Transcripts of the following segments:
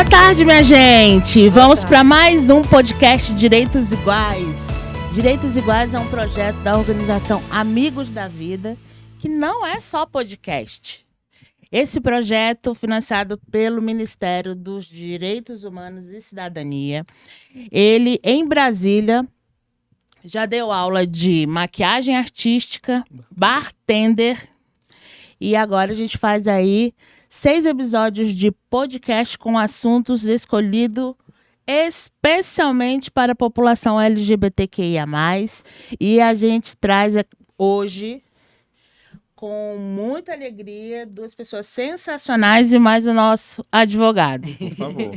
tarde, minha gente. Vamos para mais um podcast Direitos Iguais. Direitos Iguais é um projeto da organização Amigos da Vida, que não é só podcast. Esse projeto, financiado pelo Ministério dos Direitos Humanos e Cidadania, ele, em Brasília, já deu aula de maquiagem artística, bartender, e agora a gente faz aí 6 episódios de podcast com assuntos escolhidos especialmente para a população LGBTQIA+. E a gente traz hoje, com muita alegria, 2 pessoas sensacionais e mais o nosso advogado. Por favor.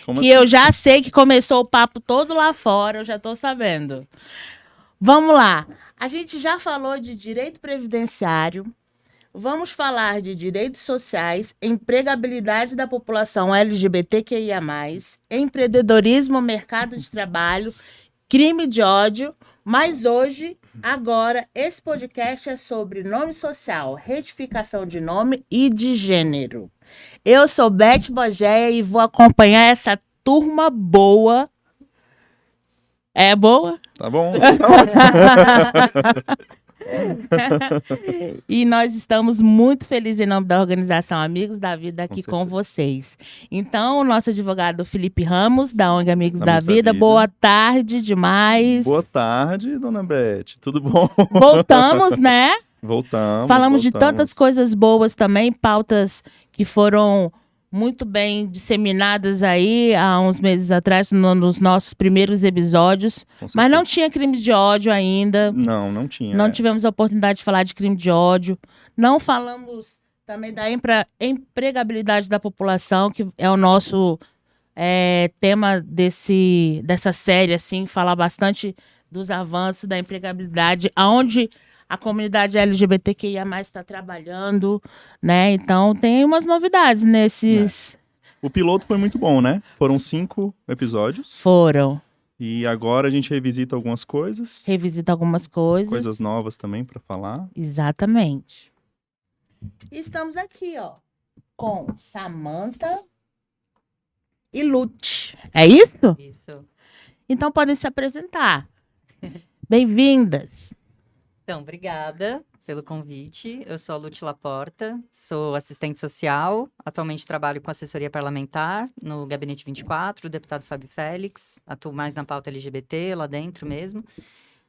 Como que assim? Eu já sei que começou o papo todo lá fora, eu já estou sabendo. Vamos lá. A gente já falou de direito previdenciário. Vamos falar de direitos sociais, empregabilidade da população LGBTQIA+, empreendedorismo, mercado de trabalho, crime de ódio, mas hoje, agora, esse podcast é sobre nome social, retificação de nome e de gênero. Eu sou Beth Bogeia e vou acompanhar essa turma boa. É boa? Tá bom. E nós estamos muito felizes em nome da organização Amigos da Vida aqui com vocês. Então, o nosso advogado Felipe Ramos, da ONG Amigos da Vida. Boa tarde demais. Boa tarde, dona Beth. Tudo bom? Voltamos, né? Voltamos. De tantas coisas boas também, pautas que foram muito bem disseminadas aí há uns meses atrás, nos nossos primeiros episódios. Mas não tinha crimes de ódio ainda. Não tinha. Não tivemos a oportunidade de falar de crime de ódio. Não falamos também da empregabilidade da população, que é o nosso tema dessa série, assim, falar bastante dos avanços da empregabilidade, aonde a comunidade LGBTQIA+, está trabalhando, né? Então, tem umas novidades nesses... O piloto foi muito bom, né? Foram 5 episódios. Foram. E agora a gente revisita algumas coisas. Coisas novas também para falar. Exatamente. Estamos aqui, ó, com Samantha e Lute. É isso? Isso. Então, podem se apresentar. Bem-vindas. Então, obrigada pelo convite. Eu sou a Lute Laporta, sou assistente social, atualmente trabalho com assessoria parlamentar no Gabinete 24, o deputado Fábio Félix, atuo mais na pauta LGBT, lá dentro mesmo,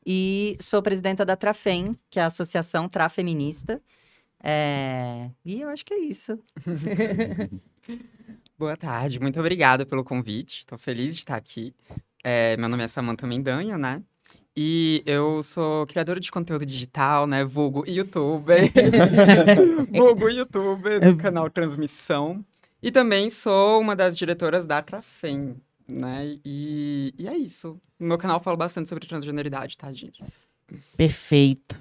e sou presidenta da Trafem, que é a Associação Trafeminista, e eu acho que é isso. Boa tarde, muito obrigada pelo convite, estou feliz de estar aqui. Meu nome é Samantha Mendanha, né? E eu sou criadora de conteúdo digital, né? Vulgo youtuber. Do canal Transmissão. E também sou uma das diretoras da Trafem, né? E é isso. No meu canal eu falo bastante sobre transgeneridade, tá, gente? Perfeito.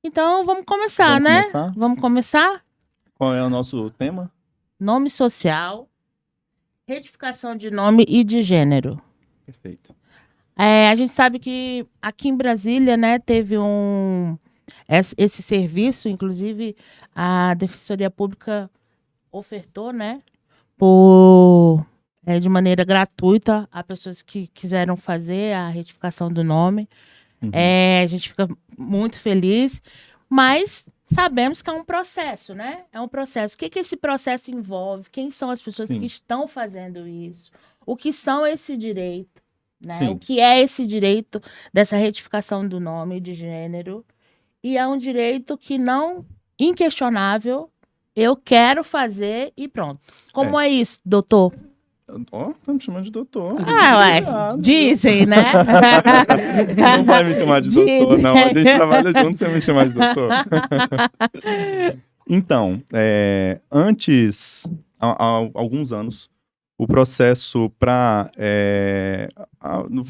Então, vamos começar, né? Vamos começar? Qual é o nosso tema? Nome social, retificação de nome e de gênero. Perfeito. A gente sabe que aqui em Brasília, né, teve esse serviço, inclusive a Defensoria Pública ofertou, né, de maneira gratuita a pessoas que quiseram fazer a retificação do nome. Uhum. A gente fica muito feliz, mas sabemos que é um processo, né? É um processo. O que esse processo envolve? Quem são as pessoas que estão fazendo isso? O que são esse direito? Né? O que é esse direito dessa retificação do nome de gênero? E é um direito que não inquestionável, eu quero fazer e pronto. Como é isso, doutor? Tá me chamando de doutor. Dizem, né? Não vai me chamar de doutor, não. A gente trabalha junto sem me chamar de doutor. Então, antes, há alguns anos, o processo para...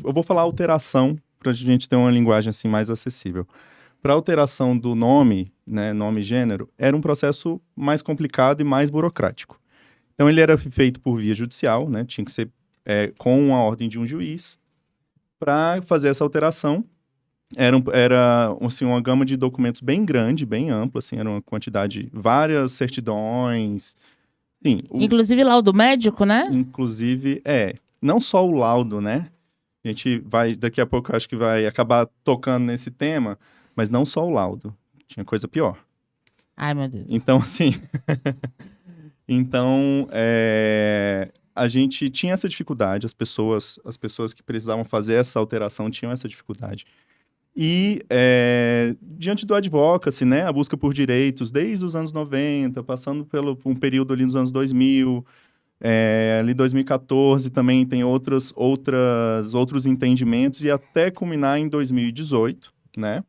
eu vou falar alteração, para a gente ter uma linguagem assim, mais acessível. Para alteração do nome, né, nome e gênero, era um processo mais complicado e mais burocrático. Então, ele era feito por via judicial, né, tinha que ser com a ordem de um juiz. Para fazer essa alteração, era assim, uma gama de documentos bem grande, bem ampla, assim, era uma quantidade, várias certidões, Sim, Inclusive laudo médico, né? inclusive, não só o laudo, né? A gente vai, daqui a pouco, acho que vai acabar tocando nesse tema, mas não só o laudo. Tinha coisa pior. Ai, meu Deus. Então, assim... Então, a gente tinha essa dificuldade, as pessoas que precisavam fazer essa alteração tinham essa dificuldade. E, diante do advocacy, né, a busca por direitos, desde os anos 90, passando por um período ali nos anos 2000, ali 2014 também tem outros entendimentos, e até culminar em 2018, né,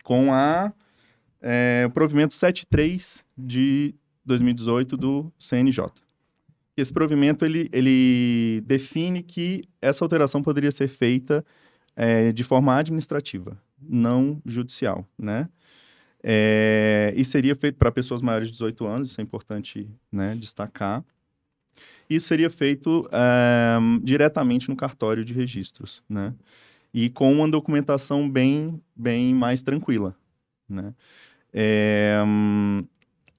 com o provimento 73 de 2018 do CNJ. Esse provimento, ele define que essa alteração poderia ser feita de forma administrativa, não judicial, né? E seria feito para pessoas maiores de 18 anos, isso é importante, né, destacar. Isso seria feito diretamente no cartório de registros, né? E com uma documentação bem mais tranquila, né?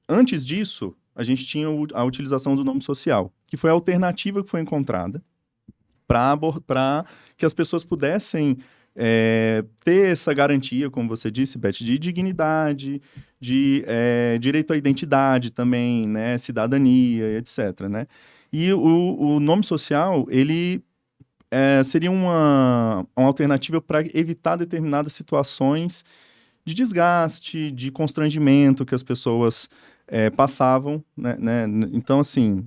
Antes disso, a gente tinha a utilização do nome social, que foi a alternativa que foi encontrada para que as pessoas pudessem ter essa garantia, como você disse, Beth, de dignidade, de direito à identidade também, né, cidadania, etc., né? E o nome social, ele seria uma alternativa para evitar determinadas situações de desgaste, de constrangimento que as pessoas passavam, né? Então, assim,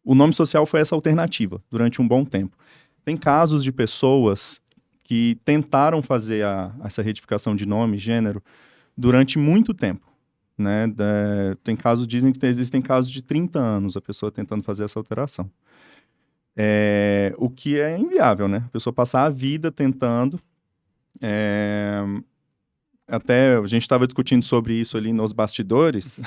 o nome social foi essa alternativa durante um bom tempo. Tem casos de pessoas que tentaram fazer essa retificação de nome, gênero, durante muito tempo, né? Tem casos, dizem que existem casos de 30 anos a pessoa tentando fazer essa alteração. O que é inviável, né? A pessoa passar a vida tentando. Até a gente estava discutindo sobre isso ali nos bastidores,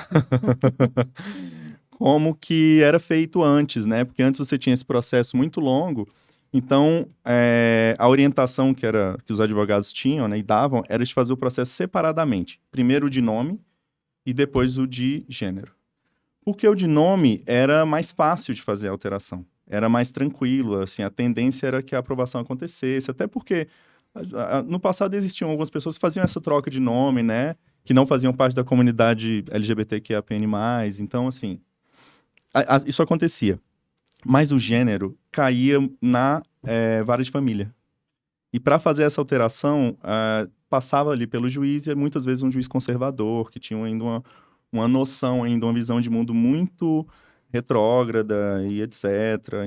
como que era feito antes, né? Porque antes você tinha esse processo muito longo, então a orientação que os advogados tinham, né, e davam, era de fazer o processo separadamente. Primeiro o de nome e depois o de gênero. Porque o de nome era mais fácil de fazer a alteração, era mais tranquilo, assim, a tendência era que a aprovação acontecesse, até porque... No passado existiam algumas pessoas que faziam essa troca de nome, né? Que não faziam parte da comunidade LGBTQIAPN+. Então, assim, isso acontecia. Mas o gênero caía na vara de família. E para fazer essa alteração, passava ali pelo juiz, e muitas vezes um juiz conservador, que tinha ainda uma noção, ainda uma visão de mundo muito retrógrada e etc.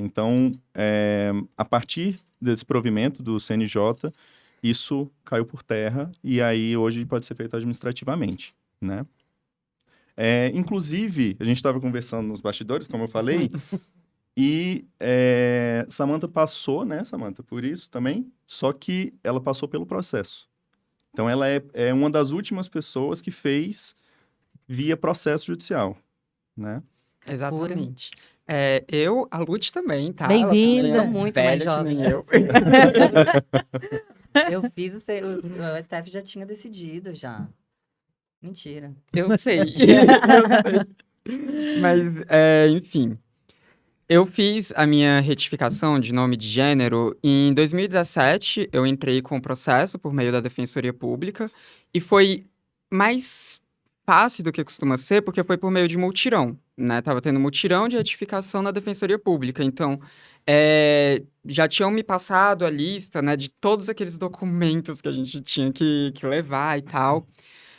Então, a partir desse provimento do CNJ, isso caiu por terra e aí hoje pode ser feito administrativamente, né? Inclusive, a gente estava conversando nos bastidores, como eu falei, e Samantha passou, né, Samantha, por isso também, só que ela passou pelo processo. Então, ela é uma das últimas pessoas que fez via processo judicial, né? Exatamente. A Lute também, tá? Bem-vinda. Ela também é Muito velha mais que jovem. nem eu. Eu fiz o STF já tinha decidido, já. Mentira. Eu sei. Mas, enfim. Eu fiz a minha retificação de nome de gênero em 2017. Eu entrei com o processo por meio da Defensoria Pública e foi mais fácil do que costuma ser, porque foi por meio de mutirão, né? Tava tendo mutirão de retificação na Defensoria Pública. Então, já tinham me passado a lista, né, de todos aqueles documentos que a gente tinha que levar e tal.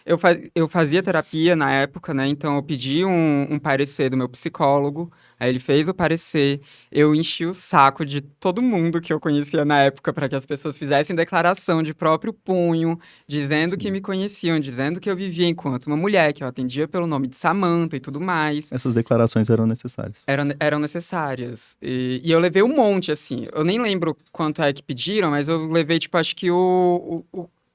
Eu fazia terapia na época, né? Então eu pedi um parecer do meu psicólogo, aí ele fez o parecer, eu enchi o saco de todo mundo que eu conhecia na época para que as pessoas fizessem declaração de próprio punho, dizendo que me conheciam, dizendo que eu vivia enquanto uma mulher, que eu atendia pelo nome de Samantha e tudo mais. Essas declarações eram necessárias. Eram necessárias. E eu levei um monte, assim. Eu nem lembro quanto é que pediram, mas eu levei, tipo, acho que o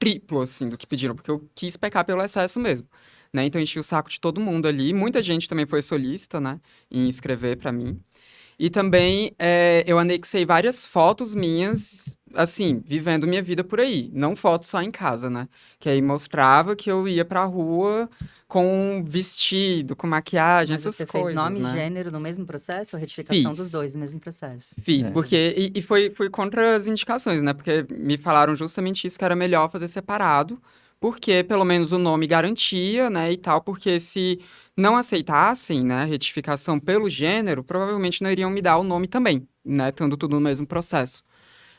triplo, assim, do que pediram, porque eu quis pecar pelo excesso mesmo, né? Então, eu enchi o saco de todo mundo ali. Muita gente também foi solícita, né, em escrever pra mim. E também eu anexei várias fotos minhas, assim, vivendo minha vida por aí. Não fotos só em casa, né? Que aí mostrava que eu ia pra rua com vestido, com maquiagem, Mas essas você coisas, fez nome e né? gênero no mesmo processo ou retificação Fiz. dos dois no mesmo processo? Fiz, É. porque... E foi contra as indicações, né? Porque me falaram justamente isso, que era melhor fazer separado, porque pelo menos o nome garantia, né, e tal, porque se não aceitassem, né, a retificação pelo gênero, provavelmente não iriam me dar o nome também, né, estando tudo no mesmo processo.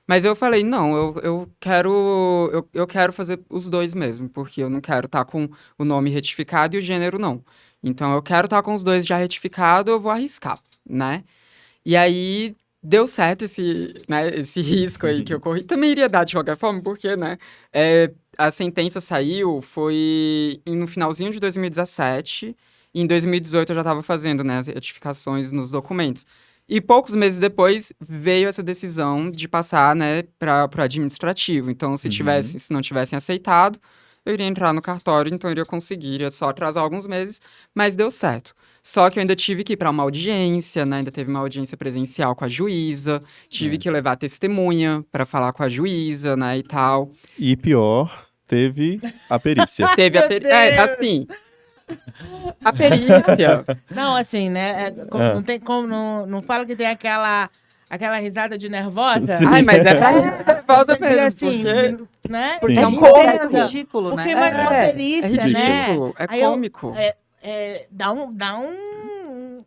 Mas eu falei, não, eu quero fazer os dois mesmo, porque eu não quero estar com o nome retificado e o gênero não. Então eu quero estar com os dois já retificado, eu vou arriscar, né? E aí deu certo esse risco aí que eu corri. Também iria dar de qualquer forma, porque, né? A sentença saiu foi no finalzinho de 2017. E em 2018 eu já estava fazendo, né, as retificações nos documentos. E poucos meses depois veio essa decisão de passar, né, para o administrativo. Então, se não tivessem aceitado, eu iria entrar no cartório, então eu iria conseguir, iria só atrasar alguns meses, mas deu certo. Só que eu ainda tive que ir para uma audiência, né? Ainda teve uma audiência presencial com a juíza, tive que levar testemunha para falar com a juíza, né, e tal. E pior, teve a perícia. Teve a perícia. Assim. A perícia. Não, assim, né? Não tem como. Não fala que tem aquela risada de nervosa. Ai, mas é pra gente nervosa Você diz mesmo, assim, porque... né? porque É é um um cômico. ridículo, Porque né? imagina a perícia, né? ridículo, é Aí eu- cômico. Dá um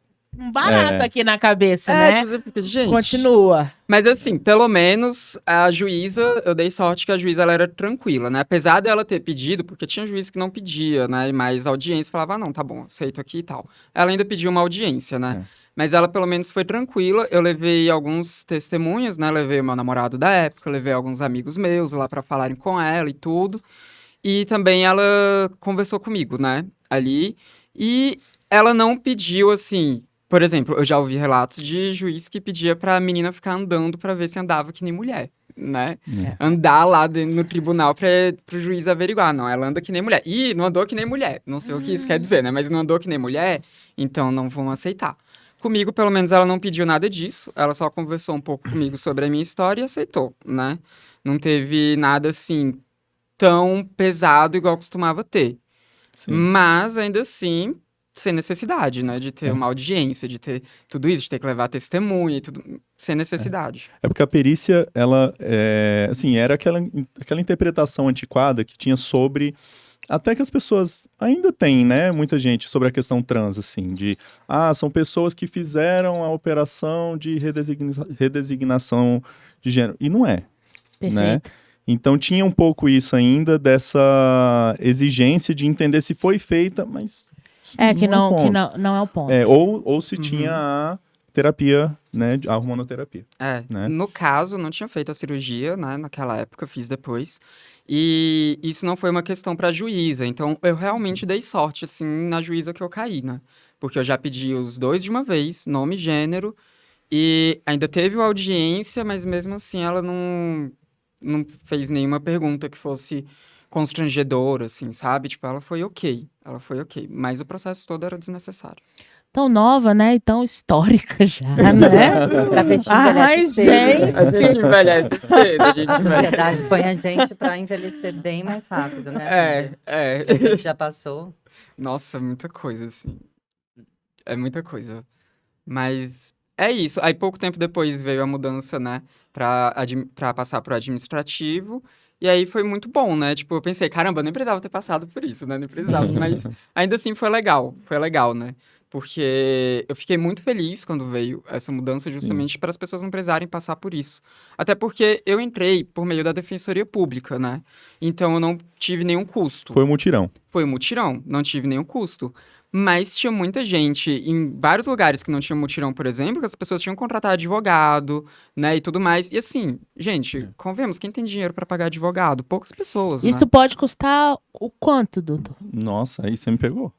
barato aqui na cabeça, né? você fica, gente... Continua. Mas assim, pelo menos a juíza, eu dei sorte que a juíza ela era tranquila, né? Apesar dela ter pedido, porque tinha juiz que não pedia, né? Mas a audiência falava, ah, não, tá bom, aceito aqui e tal. Ela ainda pediu uma audiência, né? Mas ela pelo menos foi tranquila. Eu levei alguns testemunhos, né? Levei o meu namorado da época, levei alguns amigos meus lá pra falarem com ela e tudo. E também ela conversou comigo, né? Ali. E ela não pediu assim. Por exemplo, eu já ouvi relatos de juiz que pedia pra menina ficar andando pra ver se andava que nem mulher, né? Andar lá no tribunal pro juiz averiguar. Não, ela anda que nem mulher. Ih, não andou que nem mulher. Não sei o que isso quer dizer, né? Mas não andou que nem mulher, então não vão aceitar. Comigo, pelo menos, ela não pediu nada disso. Ela só conversou um pouco comigo sobre a minha história e aceitou, né? Não teve nada, assim, tão pesado igual costumava ter. Sim. Mas, ainda assim, sem necessidade, né? De ter uma audiência, de ter tudo isso, de ter que levar testemunha e tudo, sem necessidade. É porque a perícia, ela, assim, era aquela interpretação antiquada que tinha sobre... Até que as pessoas ainda têm, né? Muita gente sobre a questão trans, assim, de... são pessoas que fizeram a operação de redesignação de gênero. E não é, né? Perfeito. Então tinha um pouco isso ainda, dessa exigência de entender se foi feita, mas... Que não é o ponto. Ou se tinha a terapia, né? A hormonoterapia. Né? No caso, não tinha feito a cirurgia, né? Naquela época, fiz depois. E isso não foi uma questão pra juíza. Então, eu realmente dei sorte, assim, na juíza que eu caí, né? Porque eu já pedi os dois de uma vez, nome e gênero. E ainda teve uma audiência, mas mesmo assim ela não fez nenhuma pergunta que fosse constrangedora, assim, sabe? Tipo, ela foi ok. Mas o processo todo era desnecessário. Tão nova, né? E tão histórica já, né? Travesti Ai, envelhece cedo. gente. A gente envelhece cedo, a gente A envelhece. sociedade põe a gente pra envelhecer bem mais rápido, né? A gente já passou. Nossa, muita coisa, assim. É muita coisa. Mas é isso. Aí, pouco tempo depois, veio a mudança, né? Pra passar pro administrativo. E aí, foi muito bom, né? Tipo, eu pensei, caramba, eu nem precisava ter passado por isso, né? Nem precisava. Mas, ainda assim, foi legal. Foi legal, né? Porque eu fiquei muito feliz quando veio essa mudança, justamente para as pessoas não precisarem passar por isso. Até porque eu entrei por meio da Defensoria Pública, né? Então, eu não tive nenhum custo. Foi um mutirão. Foi um mutirão, não tive nenhum custo. Mas tinha muita gente em vários lugares que não tinha mutirão, por exemplo, que as pessoas tinham que contratar advogado, né, e tudo mais. E assim, gente, convenhamos, quem tem dinheiro para pagar advogado? Poucas pessoas, Isso né? pode custar o quanto, doutor? Nossa, aí você me pegou.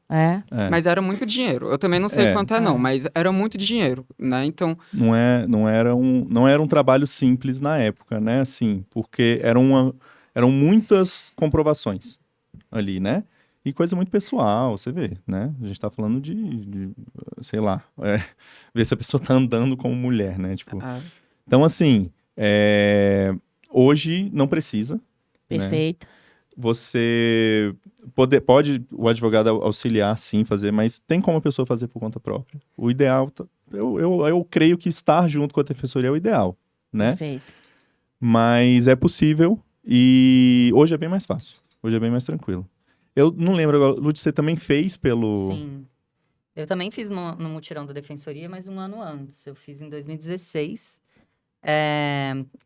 Mas era muito dinheiro. Eu também não sei quanto não, mas era muito dinheiro, né? Então, Não era um trabalho simples na época, né? Assim, porque eram muitas comprovações ali, né? E coisa muito pessoal, você vê, né? A gente tá falando sei lá, ver se a pessoa tá andando como mulher, né? Tipo, então, assim, hoje não precisa, né? Perfeito. Você pode o advogado auxiliar, sim, fazer, mas tem como a pessoa fazer por conta própria. O ideal, eu creio que estar junto com a defensoria é o ideal, né? Perfeito. Mas é possível e hoje é bem mais fácil. Hoje é bem mais tranquilo. Eu não lembro agora, Lúcia, você também fez pelo... Sim. Eu também fiz no mutirão da defensoria, mas um ano antes. Eu fiz em 2016.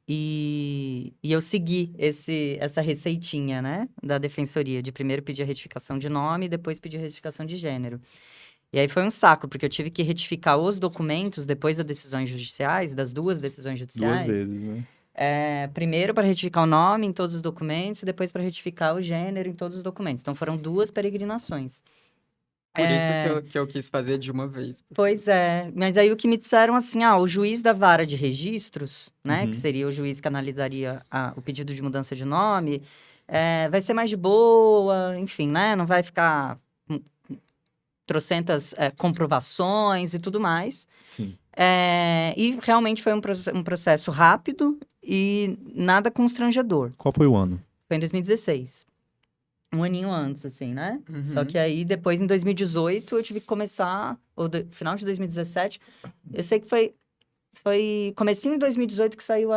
E eu segui essa receitinha, né, da defensoria, de primeiro pedir a retificação de nome e depois pedir a retificação de gênero. E aí foi um saco, porque eu tive que retificar os documentos depois das decisões judiciais, das 2 decisões judiciais. 2 vezes, né? Primeiro para retificar o nome em todos os documentos e depois para retificar o gênero em todos os documentos. Então foram 2 peregrinações. Por isso que eu quis fazer de uma vez. Pois é, mas aí o que me disseram assim, o juiz da vara de registros, né, que seria o juiz que analisaria o pedido de mudança de nome, vai ser mais de boa, enfim, né, não vai ficar trocentas comprovações e tudo mais. Sim. E realmente foi um processo rápido e nada constrangedor. Qual foi o ano? Foi em 2016. Um aninho antes, assim, né? Uhum. Só que aí, depois, em 2018, eu tive que começar... final de 2017. Eu sei que foi comecinho de 2018 que saiu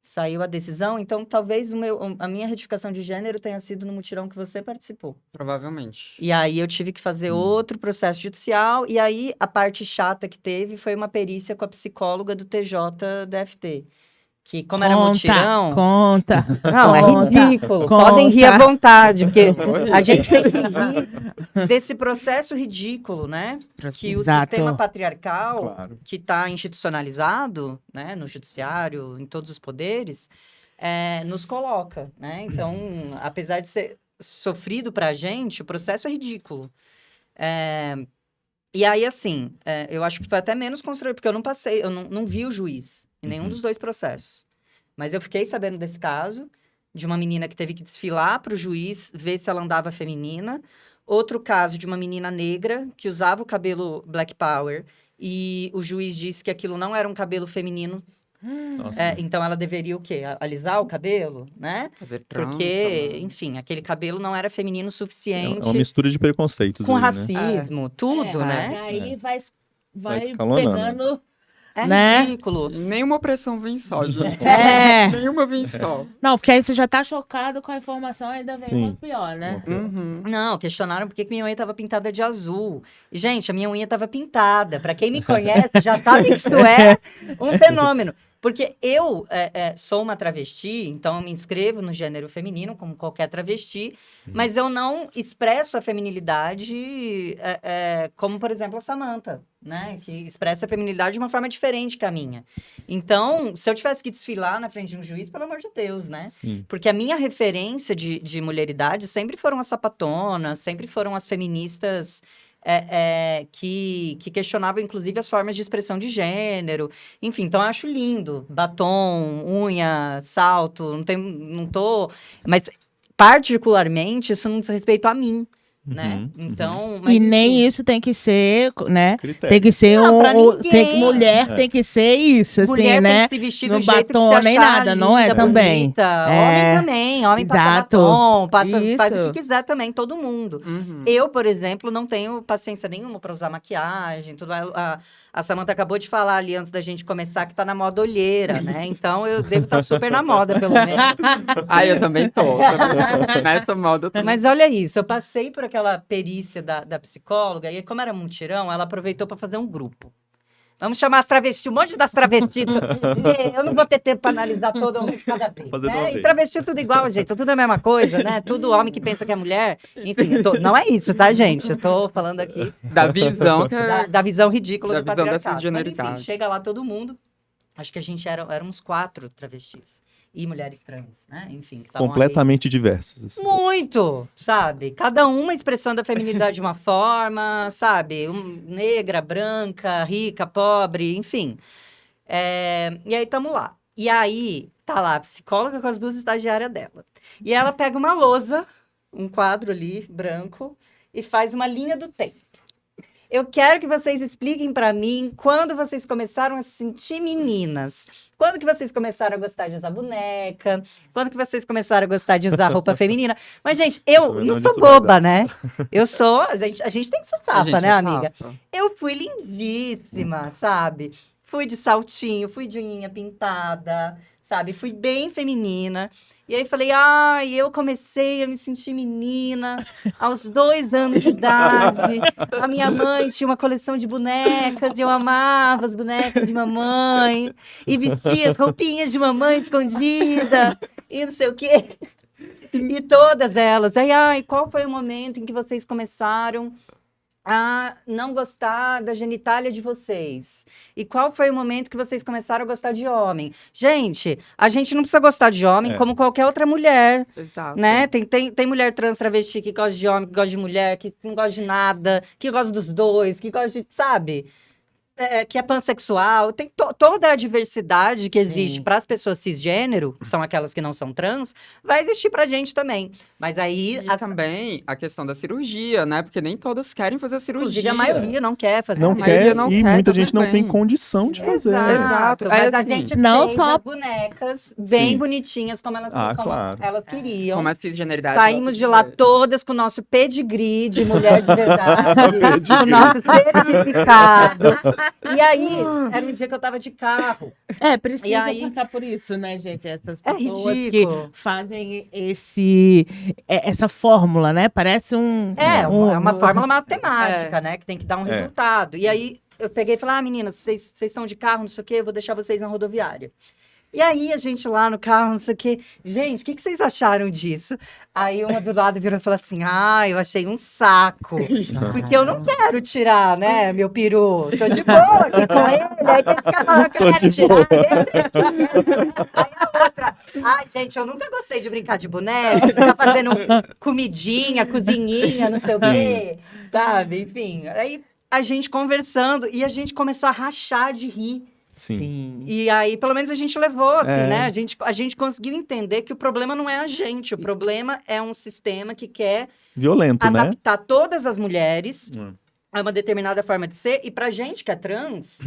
saiu a decisão. Então, talvez a minha retificação de gênero tenha sido no mutirão que você participou. Provavelmente. E aí, eu tive que fazer outro processo judicial. E aí, a parte chata que teve foi uma perícia com a psicóloga do TJDFT. Que, como era mutirão... Conta. Não, é ridículo. Podem rir à vontade, porque a gente tem que rir desse processo ridículo, né? Que o sistema patriarcal, Claro. que está institucionalizado, né, no judiciário, em todos os poderes, nos coloca, né? Então, apesar de ser sofrido para a gente, o processo é ridículo. E aí, assim, eu acho que foi até menos constrangedor, porque eu não vi o juiz em nenhum dos 2 processos. Mas eu fiquei sabendo desse caso, de uma menina que teve que desfilar para o juiz ver se ela andava feminina. Outro caso de uma menina negra que usava o cabelo Black Power e o juiz disse que aquilo não era um cabelo feminino. Nossa. Então, ela deveria o quê? Alisar o cabelo, né? Fazer trança, Porque, né? enfim, aquele cabelo não era feminino o suficiente. É uma mistura de preconceitos Com aí, né? racismo, tudo, né? E aí vai escalonando. pegando... É né? ridículo. Nenhuma opressão vem só, gente. Nenhuma vem só. Não, porque aí você já tá chocado com a informação, ainda vem Sim. uma pior, né? Uhum. Não, questionaram por que minha unha estava pintada de azul. E, gente, a minha unha estava pintada. Para quem me conhece, já sabe que isso é um fenômeno. Porque eu sou uma travesti, então eu me inscrevo no gênero feminino, como qualquer travesti, mas eu não expresso a feminilidade como, por exemplo, a Samantha, né? Que expressa a feminilidade de uma forma diferente que a minha. Então, se eu tivesse que desfilar na frente de um juiz, pelo amor de Deus, né? Sim. Porque a minha referência de mulheridade sempre foram as sapatonas, sempre foram as feministas... que questionavam, inclusive, as formas de expressão de gênero. Enfim, então eu acho lindo. Batom, unha, salto, não tô... Mas, particularmente, isso não diz respeito a mim, né? Então... Mas, E nem enfim, isso tem que ser, né? Critério. Tem que ser Não, pra ninguém. mulher tem que ser isso, assim, mulher né? tem que se vestir No do jeito batom, que se nem achar nada, não é linda, também. bonita. É. Homem também, homem passa Exato. batom, faz Isso. o que quiser também, todo mundo. Uhum. Eu, por exemplo, não tenho paciência nenhuma para usar maquiagem, tudo. A Samantha acabou de falar ali antes da gente começar que tá na moda olheira, né? Então eu devo estar super na moda, pelo menos. Eu também tô. Nessa moda eu tô. Mas olha isso, eu passei por aquela perícia da psicóloga, e como era mutirão, ela aproveitou para fazer um grupo. Vamos chamar as travestis, um monte das travestis. Eu não vou ter tempo para analisar todo um de cada vez. Fazer de uma Né? E vez. travesti é tudo igual, gente. Tudo a mesma coisa, né? Tudo homem que pensa que é mulher. Enfim, não é isso, tá, gente? Eu tô falando aqui Da visão que da visão ridícula Da do visão patriarcado. dessa Mas, enfim, generalidade. chega lá todo mundo. Acho que a gente éramos 4 travestis. E mulheres trans, né? Enfim, que estavam ali. Completamente diversos. assim. Muito, sabe? Cada uma expressando a feminilidade de uma forma, sabe? Negra, branca, rica, pobre, enfim. E aí, estamos lá. E aí, tá lá a psicóloga com as 2 estagiárias dela. E ela pega uma lousa um quadro ali, branco, e faz uma linha do tempo. Eu quero que vocês expliquem para mim quando vocês começaram a se sentir meninas. Quando que vocês começaram a gostar de usar boneca? Quando que vocês começaram a gostar de usar roupa feminina? Mas, gente, eu não sou boba, né? Eu sou... A gente tem que ser safa, né, amiga? Eu fui lindíssima, sabe? Fui de saltinho, fui de unhinha pintada, sabe? Fui bem feminina. E aí falei, eu comecei a me sentir menina aos 2 anos de idade. A minha mãe tinha uma coleção de bonecas e eu amava as bonecas de mamãe. E vestia as roupinhas de mamãe escondida e não sei o quê. E todas elas. Aí, qual foi o momento em que vocês começaram a não gostar da genitália de vocês? E qual foi o momento que vocês começaram a gostar de homem? Gente, a gente não precisa gostar de homem como qualquer outra mulher. Exato. Né? Tem mulher trans travesti que gosta de homem, que gosta de mulher, que não gosta de nada, que gosta dos dois, que gosta de, sabe? Que é pansexual. Tem toda a diversidade que existe para as pessoas cisgênero, que são aquelas que não são trans, vai existir pra gente também. Mas aí... E também a questão da cirurgia, né? Porque nem todas querem fazer a cirurgia. Inclusive, a maioria não quer fazer. Não a quer, não e quer, muita tá gente não tudo tem bem. condição de fazer. Exato. Aí, Mas a assim, gente não fez só- as bonecas bem Sim. bonitinhas, como elas, Claro. elas queriam. Como a cisgeneridade. Saímos de lá todas com o nosso pedigree de mulher de verdade, Pedigree. o nosso certificado. E aí, era um dia que eu tava de carro. Precisa E aí- passar por isso, né, gente? Essas É pessoas que ridículo. fazem essa fórmula, né? Parece É uma fórmula matemática, né? Que tem que dar um É. resultado. E aí, eu peguei e falei, meninas, vocês estão de carro, não sei o quê, eu vou deixar vocês na rodoviária. E aí, a gente lá no carro, não sei o quê. Gente, o que vocês acharam disso? Aí, uma do lado virou e falou assim, eu achei um saco. Porque eu não quero tirar, né, meu peru. Tô de boa aqui com ele. Aí tem que ficar, que eu Tô quero de tirar. Aí a outra, gente, eu nunca gostei de brincar de boneca, ficar fazendo comidinha, cozinhinha, não sei o quê, sabe? Enfim, aí a gente conversando e a gente começou a rachar de rir. Sim. E aí, pelo menos a gente levou, assim, É. né? A gente conseguiu entender que o problema não é a gente, o problema é um sistema que quer Violento, né? adaptar todas as mulheres Hum. a uma determinada forma de ser, e pra gente que é trans,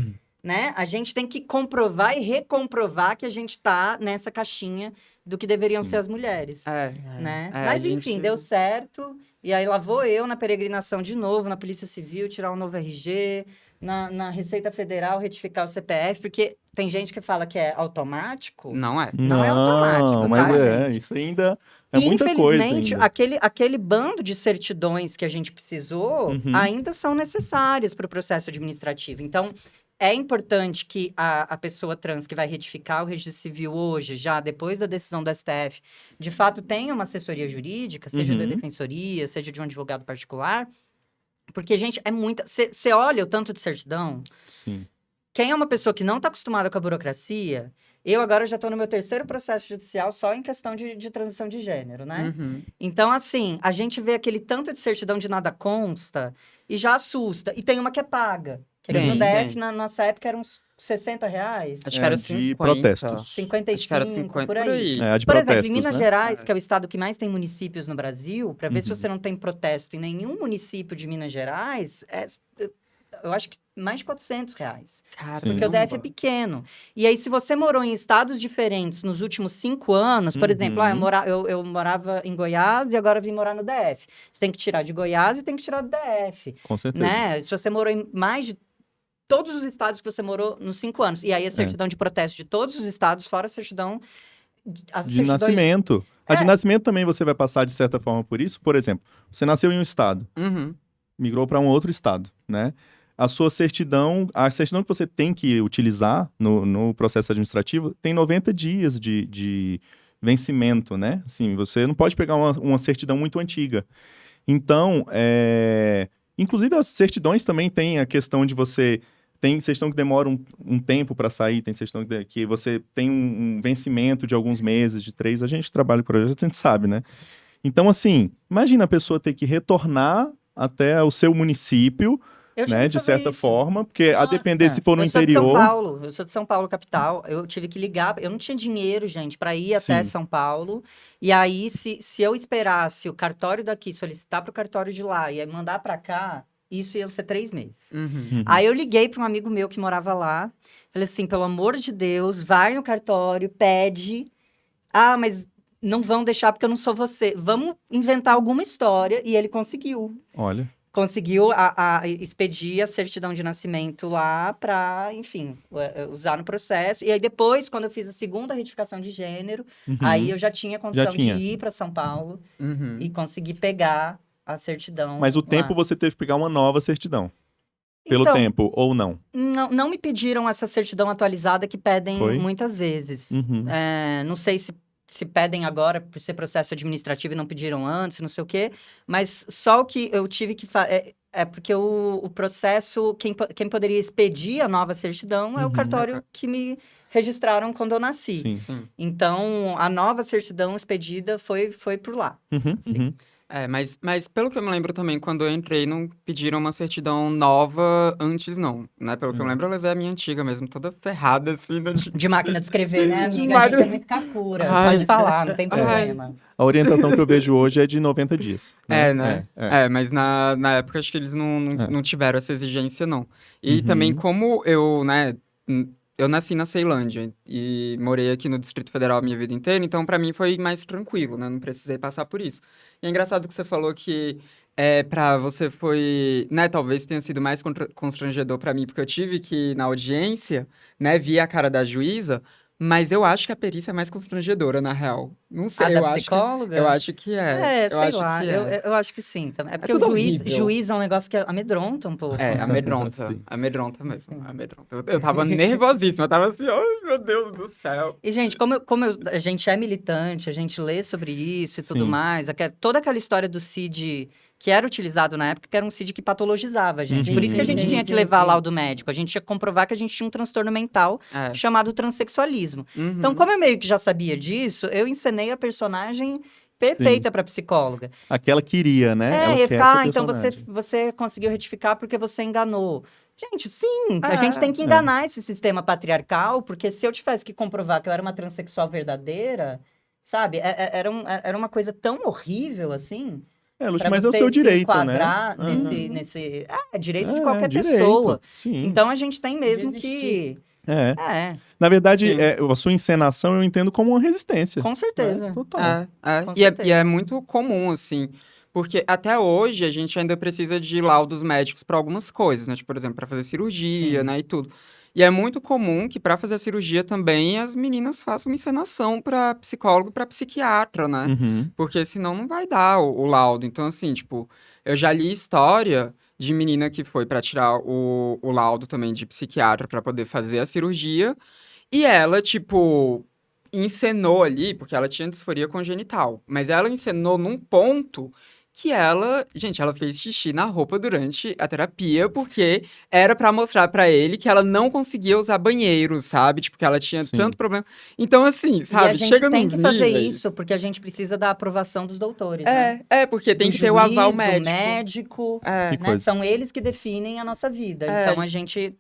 né? A gente tem que comprovar e recomprovar que a gente tá nessa caixinha do que deveriam Sim. ser as mulheres. É. Né? É, Mas a enfim, gente- deu certo. E aí lá vou eu na peregrinação de novo, na Polícia Civil, tirar um novo RG, na Receita Federal retificar o CPF, porque tem gente que fala que é automático. Não é. Não é automático, mas tá, isso ainda é muita coisa Infelizmente, ainda. aquele bando de certidões que a gente precisou Uhum. ainda são necessárias para o processo administrativo. Então, é importante que a pessoa trans que vai retificar o registro civil hoje, já depois da decisão do STF, de fato tenha uma assessoria jurídica, seja da Uhum. defensoria, seja de um advogado particular. Porque, gente, é muita... Você olha o tanto de certidão. Sim. Quem é uma pessoa que não está acostumada com a burocracia... Eu agora já estou no meu 3º processo judicial só em questão de transição de gênero, né? Uhum. Então, assim, a gente vê aquele tanto de certidão de nada consta e já assusta. E tem uma que é paga. Que aqui Tem, no DF, tem. na nossa época, eram uns R$60. Acho que era de 50. protestos. 55, Acho que era 50 por aí. É, a de Por exemplo, protestos, em Minas né? Gerais, que é o estado que mais tem municípios no Brasil, para ver se Uhum. você não tem protesto em nenhum município de Minas Gerais, eu acho que mais de R$400. Caramba. Porque o DF é pequeno. E aí, se você morou em estados diferentes nos últimos 5 anos, por Uhum. exemplo, eu morava em Goiás e agora vim morar no DF. Você tem que tirar de Goiás e tem que tirar do DF, Com certeza. né? Se você morou em mais de todos os estados que você morou nos 5 anos. E aí, a certidão de protesto de todos os estados, fora a certidão... as De certidões- nascimento. A de É. nascimento também você vai passar, de certa forma, por isso. Por exemplo, você nasceu em um estado, Uhum. migrou para um outro estado, né? A certidão que você tem que utilizar no processo administrativo tem 90 dias de vencimento, né? Assim, você não pode pegar uma certidão muito antiga. Então, inclusive as certidões também tem a questão de você... Tem certidão que demora um tempo para sair, tem certidão que você tem um vencimento de alguns meses, de 3. A gente trabalha por projeto, a gente sabe, né? Então, assim, imagina a pessoa ter que retornar até o seu município Eu tive né? que De fazer certa isso. forma, porque a Nossa. depender se for no Eu sou de São interior... Paulo, eu sou de São Paulo, capital. Eu tive que ligar, eu não tinha dinheiro, gente, para ir até Sim. São Paulo. E aí, se eu esperasse o cartório daqui solicitar para o cartório de lá e aí mandar para cá, isso ia ser 3 meses. Uhum. Aí eu liguei para um amigo meu que morava lá. Falei assim, pelo amor de Deus, vai no cartório, pede. Ah, mas não vão deixar porque eu não sou você. Vamos inventar alguma história. E ele conseguiu. Olha, Conseguiu expedir a certidão de nascimento lá para, enfim, usar no processo. E aí depois, quando eu fiz a segunda retificação de gênero, aí eu já tinha condição tinha. de ir para São Paulo Uhum. e conseguir pegar a certidão Mas o lá. tempo você teve que pegar uma nova certidão. Pelo Então, tempo, ou não? não me pediram essa certidão atualizada que pedem Foi? muitas vezes. Uhum. Não sei se pedem agora por ser processo administrativo e não pediram antes, não sei o quê. Mas só o que eu tive que fazer... É porque o processo... Quem poderia expedir a nova certidão é o cartório que me registraram quando eu nasci. Sim. Sim. Então, a nova certidão expedida foi por lá. Uhum, Sim. uhum. Mas pelo que eu me lembro também, quando eu entrei, não pediram uma certidão nova antes, não, né? Pelo que eu lembro, eu levei a minha antiga mesmo, toda ferrada, assim, né? De máquina de escrever, né, amiga? A Máquina- gente é muito kakura. Ai. Pode falar, não tem Ai. problema. A orientação que eu vejo hoje é de 90 dias. É, né? É. Mas na época acho que eles não tiveram essa exigência, não. E Uhum. também como eu, né, eu nasci na Ceilândia e morei aqui no Distrito Federal a minha vida inteira, então pra mim foi mais tranquilo, né? Não precisei passar por isso. E é engraçado que você falou que pra você foi, né, talvez tenha sido mais constrangedor pra mim, porque eu tive que ir na audiência, né, vi a cara da juíza, mas eu acho que a perícia é mais constrangedora, na real. Não sei, A eu da acho que... psicóloga? Eu acho que é. Eu Sei acho lá. que é. Eu acho que sim. Também. É porque tudo o horrível. juiz é um negócio que amedronta um pouco. É, né? amedronta. Sim. Amedronta mesmo, amedronta. Eu tava nervosíssima, eu tava assim, ai meu Deus do céu. E, gente, a gente é militante, a gente lê sobre isso e tudo Sim. mais. Toda aquela história do CID que era utilizado na época, que era um CID que patologizava a gente. Uhum. Por isso que a gente Sim, tinha sim, que levar sim. laudo médico. A gente tinha que comprovar que a gente tinha um transtorno mental É. chamado transexualismo. Uhum. Então, como eu meio que já sabia disso, eu encenei a personagem perfeita para psicóloga. Aquela queria, né? Ela ia quer ficar, essa então personagem. você conseguiu retificar porque você enganou. Gente, sim, a É, gente tem que enganar esse sistema patriarcal, porque se eu tivesse que comprovar que eu era uma transexual verdadeira, sabe? Era uma coisa tão horrível, assim. Lúcio, Pra mas é o você seu se direito, né? enquadrar Uhum. nesse... É direito de qualquer direito, pessoa. Sim. Então, a gente tem mesmo De que... É. Na verdade, Sim. a sua encenação eu entendo como uma resistência. Com certeza. Total. Com E é certeza. muito comum, assim, porque até hoje a gente ainda precisa de laudos médicos para algumas coisas, né? Tipo, por exemplo, para fazer cirurgia, Sim. né, e tudo. E é muito comum que para fazer a cirurgia também as meninas façam uma encenação para psicólogo e para psiquiatra, né? Uhum. Porque senão não vai dar o laudo. Então, assim, tipo, eu já li história de menina que foi para tirar o laudo também de psiquiatra para poder fazer a cirurgia. E ela, tipo, encenou ali, porque ela tinha disforia congenital. Mas ela encenou num ponto que ela fez xixi na roupa durante a terapia, porque era pra mostrar pra ele que ela não conseguia usar banheiro, sabe? Tipo, que ela tinha Sim. tanto problema. Então, assim, sabe? E a gente Chega tem nos que fazer níveis. isso, porque a gente precisa da aprovação dos doutores, né? Porque tem Do que ter o aval juiz, do médico. médico, É. Que né? coisa. São eles que definem a nossa vida. É. Então, a gente,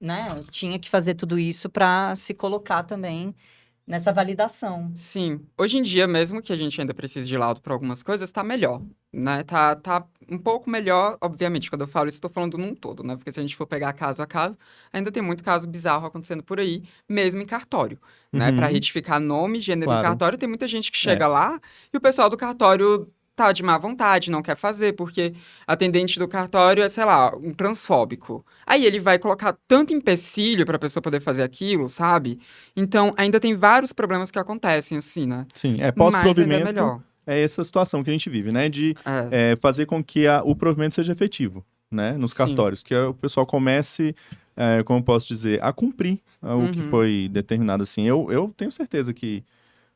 né, tinha que fazer tudo isso para se colocar também nessa validação. Sim. Hoje em dia, mesmo que a gente ainda precise de laudo para algumas coisas, tá melhor, né? Tá um pouco melhor, obviamente, quando eu falo isso, estou falando num todo, né? Porque se a gente for pegar caso a caso, ainda tem muito caso bizarro acontecendo por aí, mesmo em cartório, né? Uhum. Para retificar nome, gênero Claro. em cartório, tem muita gente que chega lá e o pessoal do cartório tá de má vontade, não quer fazer, porque atendente do cartório é, sei lá, um transfóbico. Aí ele vai colocar tanto empecilho pra pessoa poder fazer aquilo, sabe? Então, ainda tem vários problemas que acontecem, assim, né? Sim, Mas ainda é pós-provimento melhor. é essa situação que a gente vive, né? De É. fazer com que o provimento seja efetivo, né? Nos Sim. cartórios. Que o pessoal comece, como eu posso dizer, a cumprir o que Uhum. foi determinado, assim. Eu tenho certeza que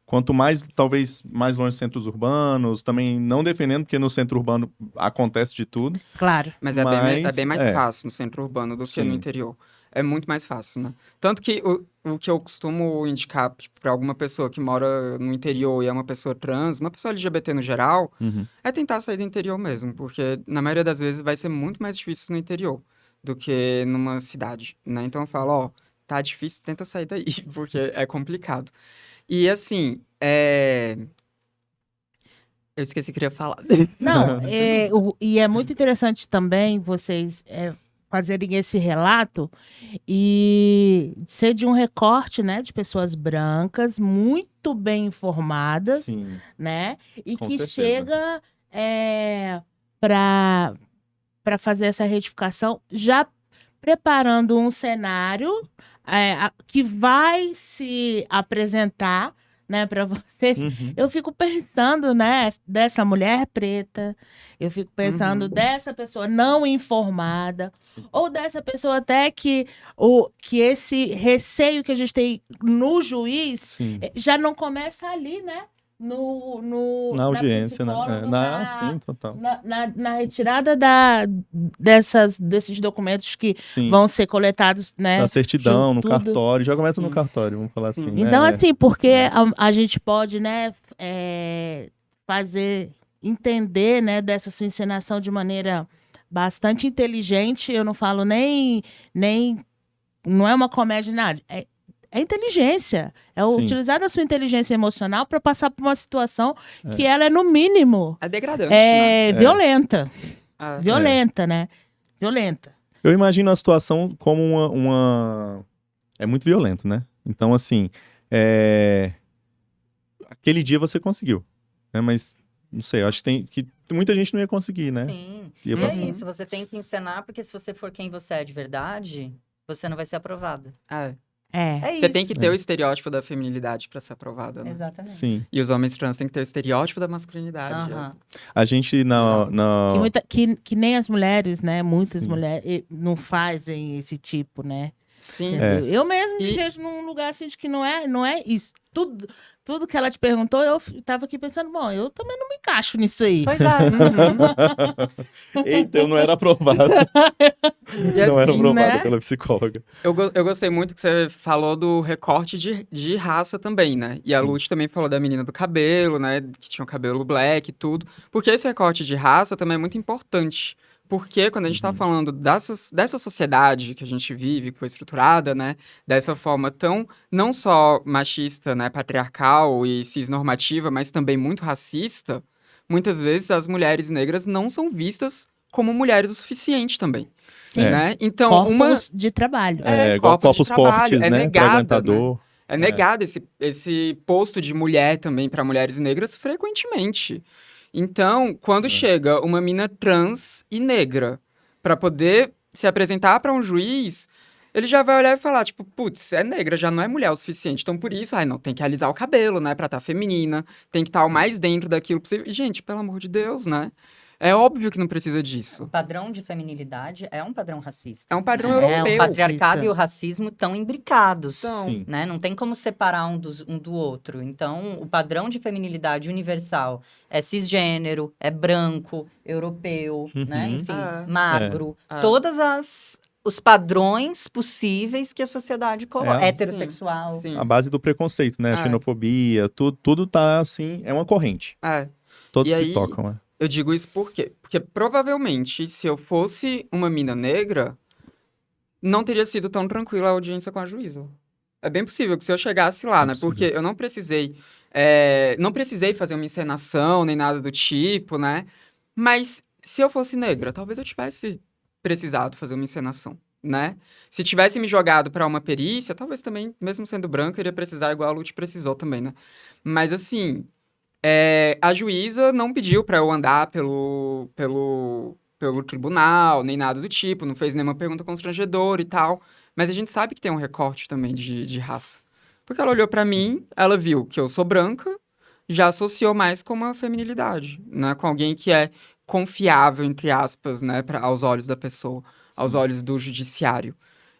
quanto mais, talvez, mais longe dos centros urbanos, também não defendendo, porque no centro urbano acontece de tudo. Claro. Mas é bem mais É. fácil no centro urbano do que no Sim. interior. é muito mais fácil, né? Tanto que o que eu costumo indicar para alguma pessoa que mora no interior e é uma pessoa trans, uma pessoa LGBT no geral, Uhum. é tentar sair do interior mesmo, porque na maioria das vezes vai ser muito mais difícil no interior do que numa cidade, né? Então eu falo, ó, tá difícil, tenta sair daí, porque é complicado. E assim, eu esqueci o que eu queria falar. Não, e é muito interessante também vocês fazerem esse relato e ser de um recorte, né, de pessoas brancas, muito bem informadas, Sim. né, e Com que certeza. chega para fazer essa retificação já preparando um cenário que vai se apresentar, né, para vocês. Uhum. Eu fico pensando, né, dessa mulher preta, eu fico pensando Uhum. dessa pessoa não informada, Sim. ou dessa pessoa até que esse receio que a gente tem no juiz Sim. já não começa ali, né? Na audiência, né? psicóloga, Sim, total. na retirada desses documentos que Sim. vão ser coletados, né? Na certidão, no tudo. cartório, já começa no Sim. cartório, vamos falar Sim. assim, né? Então, assim, porque a gente pode, né, entender, né, dessa sua encenação de maneira bastante inteligente. Eu não falo nem não é uma comédia, nada. É inteligência. É Sim. utilizar a sua inteligência emocional para passar por uma situação que ela é, no mínimo, É degradante, né? violenta. Ah, Violenta, né? Violenta. Eu imagino a situação como uma... É muito violento, né? Então, assim, aquele dia você conseguiu, né? Mas, não sei, eu acho que muita gente não ia conseguir, né? Sim. Ia E é passar. isso, você tem que encenar, porque se você for quem você é de verdade, você não vai ser aprovada. É Você isso. tem que ter o estereótipo da feminilidade pra ser aprovada, né? Exatamente. Sim. E os homens trans têm que ter o estereótipo da masculinidade. Aham. A gente, Que nem as mulheres, né? Muitas Sim. mulheres não fazem esse tipo, né? Sim. Entendeu? Eu mesmo me E- vejo num lugar assim de que não é isso. Tudo que ela te perguntou, eu tava aqui pensando, bom, eu também não me encaixo nisso aí. Pois é. Eita, eu não era aprovado. E Não era assim, aprovado né? pela psicóloga. Eu gostei muito que você falou do recorte de raça também, né? E a Sim. Lute também falou da menina do cabelo, né? Que tinha o cabelo black e tudo. Porque esse recorte de raça também é muito importante. Porque quando a gente tá falando dessa sociedade que a gente vive, que foi estruturada, né? Dessa forma tão, não só machista, né? Patriarcal e cisnormativa, mas também muito racista, muitas vezes as mulheres negras não são vistas como mulheres o suficiente também, Sim. né? Então, Corpos de trabalho. Igual corpos de corpos trabalho, fortes, é né? negada, Pro aguentador. É negado esse posto de mulher também para mulheres negras frequentemente. Então, quando chega uma mina trans e negra para poder se apresentar para um juiz, ele já vai olhar e falar, tipo, putz, é negra, já não é mulher o suficiente. Então, por isso, não, tem que alisar o cabelo, né, pra estar feminina, tem que estar o mais dentro daquilo possível. E, gente, pelo amor de Deus, né? É óbvio que não precisa O disso. padrão de feminilidade é um padrão racista. É um padrão É, europeu. O patriarcado racista. e o racismo estão imbricados. Então, Sim. Né? Não tem como separar um do outro. Então, o padrão de feminilidade universal é cisgênero, é branco, europeu, né? Enfim, magro. Todas os padrões possíveis que a sociedade coloca. Heterossexual. sim. A base do preconceito, né? A xenofobia, tudo tá assim, é uma corrente. Todos E se aí- tocam, né? Eu digo isso por quê? Porque provavelmente, se eu fosse uma mina negra, não teria sido tão tranquila a audiência com a juíza. É bem possível que se eu chegasse lá, É né? possível. Porque eu não precisei fazer uma encenação, nem nada do tipo, né? Mas se eu fosse negra, talvez eu tivesse precisado fazer uma encenação, né? Se tivesse me jogado pra uma perícia, talvez também, mesmo sendo branca, eu iria precisar igual a Lute precisou também, né? Mas assim... a juíza não pediu pra eu andar pelo tribunal, nem nada do tipo, não fez nenhuma pergunta constrangedora e tal. Mas a gente sabe que tem um recorte também de raça. Porque ela olhou pra mim, ela viu que eu sou branca, já associou mais com uma feminilidade, né? Com alguém que é confiável, entre aspas, né? Aos olhos da pessoa, aos olhos do judiciário.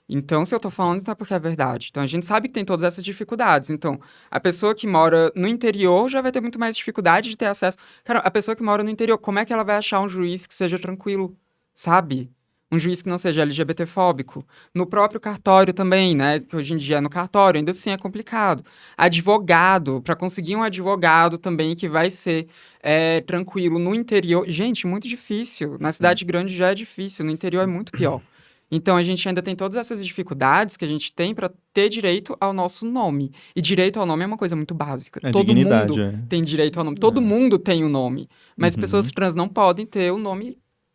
Então, se eu tô falando, tá porque é verdade. Então, a gente sabe que tem todas essas dificuldades. Então, a pessoa que mora no interior já vai ter muito mais dificuldade de ter acesso. Cara, a pessoa que mora no interior, como é que ela vai achar um juiz que seja tranquilo, sabe? um juiz que não seja LGBTfóbico. No próprio cartório também, né? Que hoje em dia é no cartório, ainda assim é complicado. Advogado, para conseguir um advogado também que vai ser tranquilo. No interior, gente, muito difícil. Na cidade grande já é difícil, no interior é muito pior. Então, a gente ainda tem todas essas dificuldades que a gente tem para ter direito ao nosso nome. E direito ao nome é uma coisa muito básica. É Todo dignidade, mundo tem direito ao nome. Todo mundo tem um nome. Mas pessoas trans não podem ter o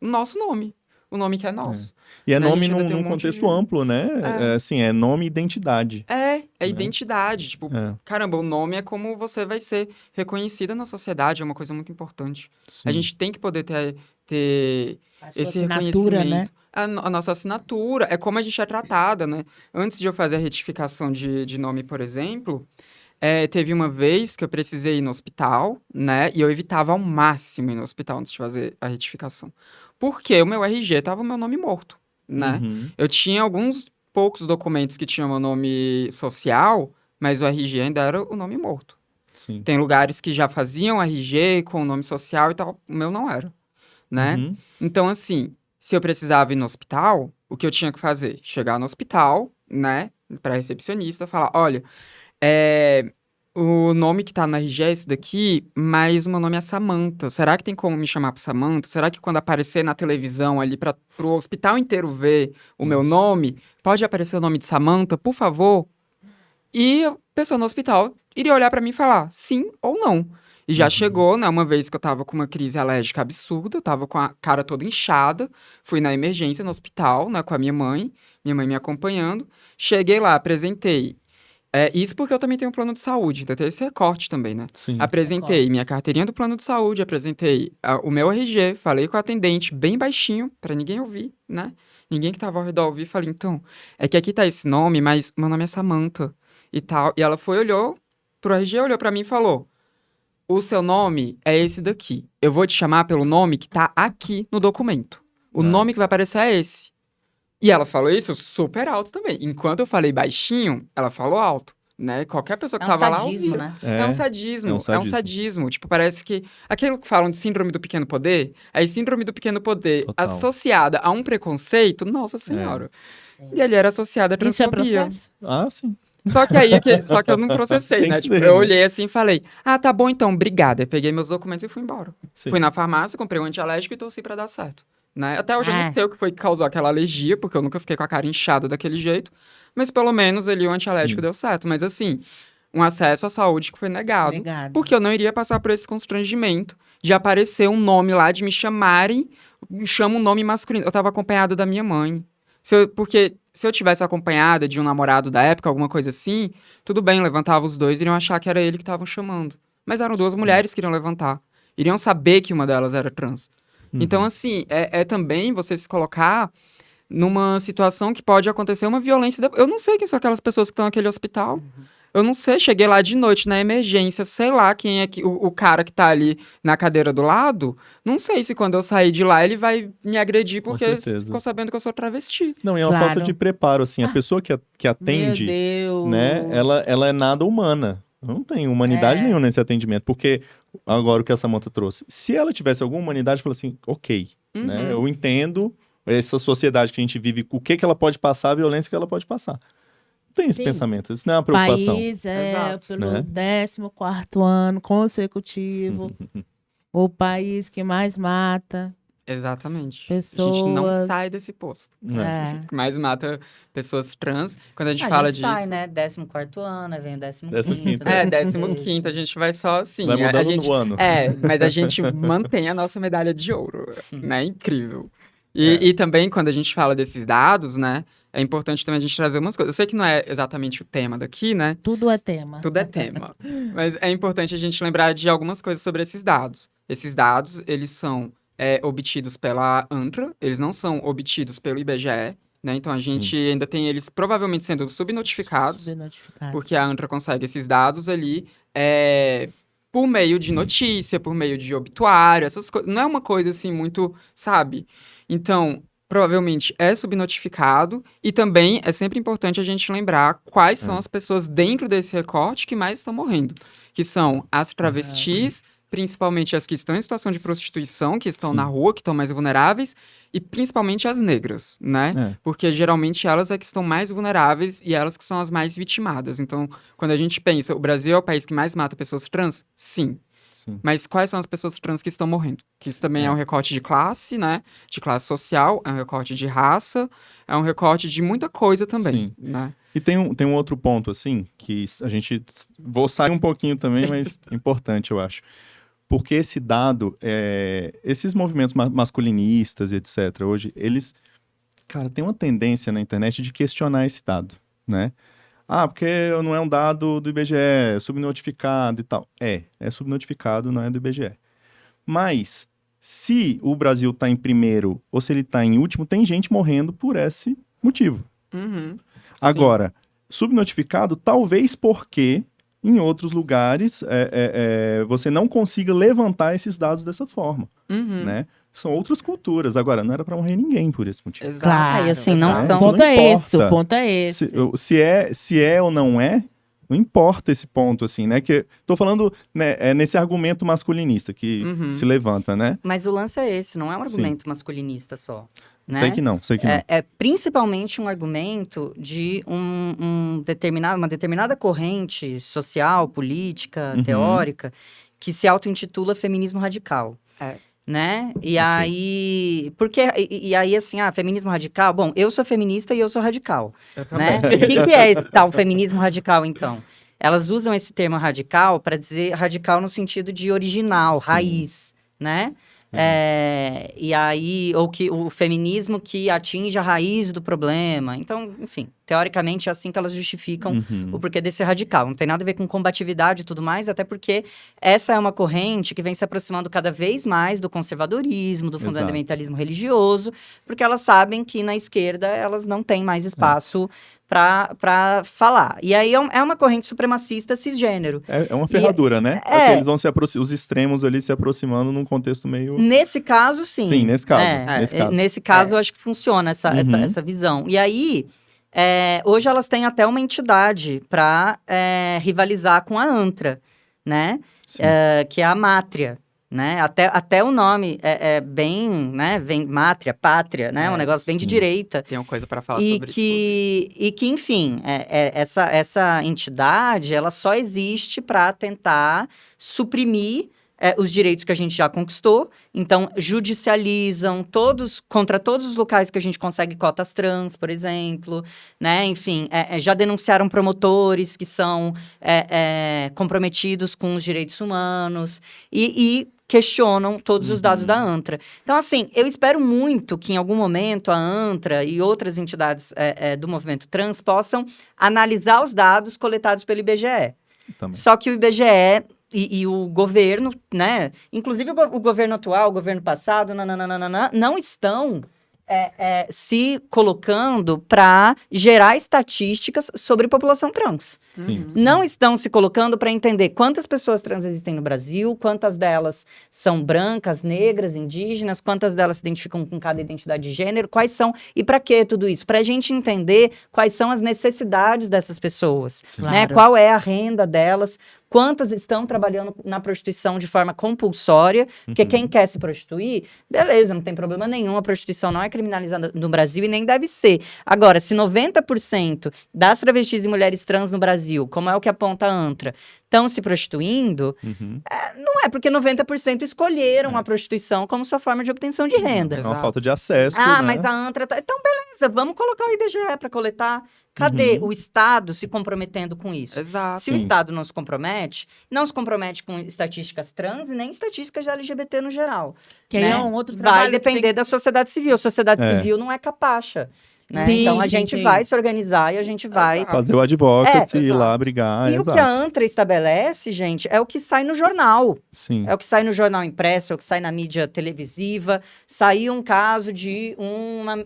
nosso nome. O nome que é nosso. E é Né? A nome gente ainda tem num um monte contexto de- amplo, né? Assim, é nome e identidade. É identidade. Tipo, É. caramba, o nome é como você vai ser reconhecida na sociedade. É uma coisa muito importante. A Sim. gente tem que poder ter A sua esse assinatura, né? reconhecimento. A nossa assinatura, é como a gente é tratada, né? Antes de eu fazer a retificação de nome, por exemplo, teve uma vez que eu precisei ir no hospital, né? E eu evitava ao máximo ir no hospital antes de fazer a retificação. Porque o meu RG tava o meu nome morto, né? Uhum. Eu tinha alguns poucos documentos que tinham meu nome social, mas o RG ainda era o nome morto. Sim. Tem lugares que já faziam RG com o nome social e tal, o meu não era, né? Uhum. Então, assim, se eu precisava ir no hospital, o que eu tinha que fazer? Chegar no hospital, né, pra recepcionista, falar, olha, o nome que tá no RG é esse daqui, mas o meu nome é Samantha. Será que tem como me chamar por Samantha? Será que quando aparecer na televisão ali pro hospital inteiro ver o meu nome, pode aparecer o nome de Samantha, por favor? E a pessoa no hospital iria olhar pra mim e falar sim ou não. E já chegou, né, uma vez que eu tava com uma crise alérgica absurda, eu tava com a cara toda inchada, fui na emergência no hospital, né, com a minha mãe me acompanhando. Cheguei lá, apresentei. Isso porque eu também tenho um plano de saúde, então tem esse recorte também, né? Sim. Apresentei minha carteirinha do plano de saúde, apresentei o meu RG, falei com a atendente bem baixinho, pra ninguém ouvir, né? Ninguém que tava ao redor ouvir, falei, então, é que aqui tá esse nome, mas meu nome é Samantha e tal. E ela foi, olhou pro RG, olhou pra mim e falou, o seu nome é esse daqui. Eu vou te chamar pelo nome que tá aqui no documento. O nome que vai aparecer é esse. E ela falou isso super alto também. Enquanto eu falei baixinho, ela falou alto, né? Qualquer pessoa que É um tava lá sadismo, ouvia. né? É um sadismo, é um é um sadismo. sadismo. Tipo, parece que... Aquilo que falam de síndrome do pequeno poder, aí síndrome do pequeno poder Total. associada a um preconceito, nossa senhora. E ali era associada a Isso é transfobia. processo? Ah, sim. Só que só que eu não processei, Tem né? que Tipo, ser, eu né? olhei assim e falei, tá bom então, obrigada. Eu peguei meus documentos e fui embora. Sim. Fui na farmácia, comprei um antialérgico e torci pra dar certo. Né? Até hoje eu Ah. não sei o que foi que causou aquela alergia, porque eu nunca fiquei com a cara inchada daquele jeito. Mas pelo menos ali o antialérgico Sim. deu certo. Mas assim, um acesso à saúde que foi negado. Negado. Porque eu não iria passar por esse constrangimento de aparecer um nome lá, de me chamarem, me chama um nome masculino. Eu tava acompanhada da minha mãe. Porque se eu tivesse acompanhada de um namorado da época, alguma coisa assim, tudo bem, levantava os dois, iriam achar que era ele que estavam chamando. Mas eram duas mulheres que iriam levantar. Iriam saber que uma delas era trans. Então, assim, é também você se colocar numa situação que pode acontecer uma violência. Eu não sei quem são aquelas pessoas que estão naquele hospital. Eu não sei, cheguei lá de noite na emergência, sei lá quem é o cara que tá ali na cadeira do lado. Não sei se quando eu sair de lá ele vai me agredir Com porque certeza. ficou sabendo que eu sou travesti. Não, e é uma Claro. falta de preparo, assim. A pessoa que atende, Meu Deus. né? Ela é nada humana. Não tem humanidade nenhuma nesse atendimento. Porque, agora o que a Samantha trouxe, se ela tivesse alguma humanidade, fala assim, ok, né? Eu entendo essa sociedade que a gente vive, o que ela pode passar, a violência que ela pode passar. Não tem esse Sim. pensamento, isso não é uma preocupação. País Exato, pelo né? 14º ano consecutivo, o país que mais mata Exatamente. pessoas. A gente não sai desse posto. É. O que mais mata pessoas trans. Quando a gente A fala gente disso. sai, né? 14º ano, aí vem o 15º. 15º. 15º, a gente vai só assim. Vai mudando a gente, no ano. mas a gente mantém a nossa medalha de ouro, né? Incrível. E também, quando a gente fala desses dados, né? É importante também a gente trazer umas coisas. Eu sei que não é exatamente o tema daqui, né? Tudo é tema. Tudo é tema. Mas é importante a gente lembrar de algumas coisas sobre esses dados. Esses dados, eles são obtidos pela ANTRA, eles não são obtidos pelo IBGE, né? Então a gente ainda tem eles provavelmente sendo subnotificados, Subnotificado. porque a ANTRA consegue esses dados ali por meio de notícia, por meio de obituário, essas coisas. Não é uma coisa assim muito, sabe? Então, provavelmente é subnotificado e também é sempre importante a gente lembrar quais são as pessoas dentro desse recorte que mais estão morrendo, que são as travestis, principalmente as que estão em situação de prostituição, que estão Sim. na rua, que estão mais vulneráveis, e principalmente as negras, né? É. Porque geralmente elas é que estão mais vulneráveis e elas que são as mais vitimadas. Então, quando a gente pensa, o Brasil é o país que mais mata pessoas trans? Sim. Sim. Mas quais são as pessoas trans que estão morrendo? Que isso também é É. um recorte de classe, né? De classe social, é um recorte de raça, é um recorte de muita coisa também, Sim. né? E tem um outro ponto, assim, que a gente... Vou sair um pouquinho também, mas importante, eu acho. Porque esse dado, esses movimentos masculinistas, etc., hoje, eles... Cara, tem uma tendência na internet de questionar esse dado, né? Ah, porque não é um dado do IBGE, é subnotificado e tal. É subnotificado, não é do IBGE. Mas, se o Brasil está em primeiro ou se ele está em último, tem gente morrendo por esse motivo. Uhum. Agora, subnotificado, talvez porque em outros lugares você não consiga levantar esses dados dessa forma, Uhum. né? São outras culturas. Agora, não era para morrer ninguém por esse motivo. Exato. Claro. E assim, não exato. estão- O ponto é Não esse, importa. o ponto é esse. Se é ou não é, não importa esse ponto, assim, né? Que tô falando, né, nesse argumento masculinista que Uhum. se levanta, né? Mas o lance é esse, não é um Sim. argumento masculinista só. Né? Sei que não. É principalmente um argumento de uma determinada corrente social, política, Uhum. teórica, que se auto-intitula feminismo radical. É. Né? E aí... E aí, assim, feminismo radical... Bom, eu sou feminista e eu sou radical. Eu Né? também. O que é esse tal feminismo radical, então? Elas usam esse termo radical para dizer radical no sentido de original, Sim. raiz, né? E aí, ou que o feminismo que atinge a raiz do problema. Então, enfim, teoricamente é assim que elas justificam Uhum. o porquê desse radical. Não tem nada a ver com combatividade e tudo mais, até porque essa é uma corrente que vem se aproximando cada vez mais do conservadorismo, do Exato. fundamentalismo religioso, porque elas sabem que na esquerda elas não têm mais espaço para falar. E aí é uma corrente supremacista cisgênero. É uma ferradura, né? é. Porque eles vão os extremos ali se aproximando num contexto meio... Nesse caso, sim. Sim, nesse caso. Nesse caso, eu acho que funciona Uhum. essa visão. E aí, hoje elas têm até uma entidade para rivalizar com a ANTRA, né? Sim. Que é a Mátria. Né? Até o nome é bem, né? Vem Mátria, Pátria, né? Um negócio bem de sim. direita. Tem uma coisa para falar E sobre isso. que, enfim, essa entidade, ela só existe para tentar suprimir os direitos que a gente já conquistou. Então, judicializam contra todos os locais que a gente consegue cotas trans, por exemplo, né? Enfim, já denunciaram promotores que são comprometidos com os direitos humanos e questionam todos os dados da ANTRA. Então, assim, eu espero muito que em algum momento a ANTRA e outras entidades do movimento trans possam analisar os dados coletados pelo IBGE. Também. Só que o IBGE e o governo, né? Inclusive o governo atual, o governo passado, não estão se colocando para gerar estatísticas sobre população trans. Sim. Não estão se colocando para entender quantas pessoas trans existem no Brasil, quantas delas são brancas, negras, indígenas, quantas delas se identificam com cada identidade de gênero, quais são e para que tudo isso? Para a gente entender quais são as necessidades dessas pessoas, né? Claro. Qual é a renda delas, quantas estão trabalhando na prostituição de forma compulsória, porque quem quer se prostituir, beleza, não tem problema nenhum, a prostituição não é criminalizada no Brasil e nem deve ser. Agora, se 90% das travestis e mulheres trans no Brasil, como é o que aponta a ANTRA, estão se prostituindo, Uhum. não é porque 90% escolheram a prostituição como sua forma de obtenção de renda. É uma Exato. falta de acesso, né? Mas a ANTRA tá... Então, beleza, vamos colocar o IBGE para coletar. Cadê o Estado se comprometendo com isso? Exato. Se o Estado não se compromete com estatísticas trans e nem estatísticas de LGBT no geral. Que aí né? é um outro trabalho. Vai depender da sociedade civil. A sociedade civil não é capacha. Né? Sim, Então, a sim, gente sim. vai se organizar e a gente vai... Exato. Fazer o advocacy, ir exato. lá brigar. E o que a ANTRA estabelece, gente, é o que sai no jornal. Sim. É o que sai no jornal impresso, é o que sai na mídia televisiva. Saiu um caso de uma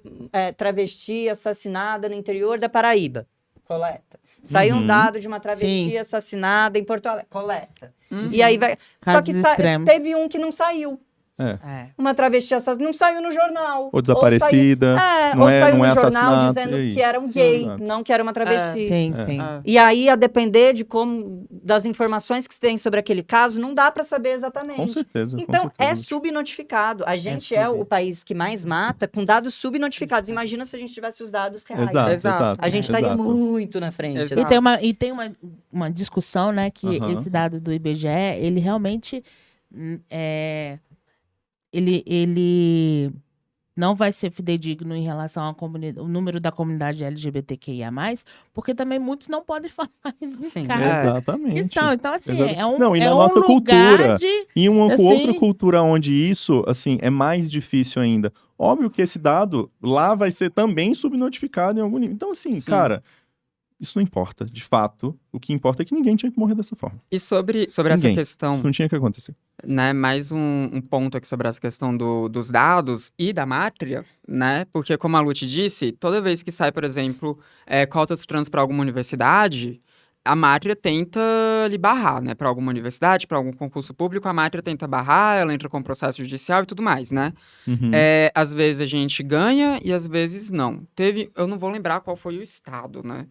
travesti assassinada no interior da Paraíba. Coleta. Saiu um dado de uma travesti assassinada em Porto Alegre. Coleta. E aí vai... Só Casos que extremos. teve um que não saiu. Uma travesti assassinada, não saiu no jornal. Ou desaparecida, ou saiu no jornal assassinato, dizendo e aí? que era um gay, Exato. não que era uma travesti. Sim. E aí, a depender das informações que se tem sobre aquele caso, não dá para saber exatamente. Com certeza. Então, com certeza. é subnotificado. A gente é o país que mais mata com dados subnotificados. Imagina se a gente tivesse os dados reais. Exato. A gente estaria exato. muito na frente. Exato. E tem uma discussão, né, que esse dado do IBGE, ele realmente ele não vai ser fidedigno em relação ao número da comunidade LGBTQIA+, porque também muitos não podem falar Sim. Exatamente. Então assim, Exato. Não, e na um nossa lugar cultura, de... E uma assim, outra cultura onde isso, assim, é mais difícil ainda. Óbvio que esse dado lá vai ser também subnotificado em algum nível. Então, assim, cara, isso não importa, de fato. O que importa é que ninguém tinha que morrer dessa forma. E sobre essa Ninguém. questão, Isso não tinha que acontecer. né, mais um ponto aqui sobre essa questão dos dados e da mátria, né, porque como a Lute disse, toda vez que sai, por exemplo, cotas trans para alguma universidade, a mátria tenta lhe barrar, né, para alguma universidade, para algum concurso público, a mátria tenta barrar, ela entra com processo judicial e tudo mais, né. Uhum. Às vezes a gente ganha e às vezes não. Eu não vou lembrar qual foi o estado, né,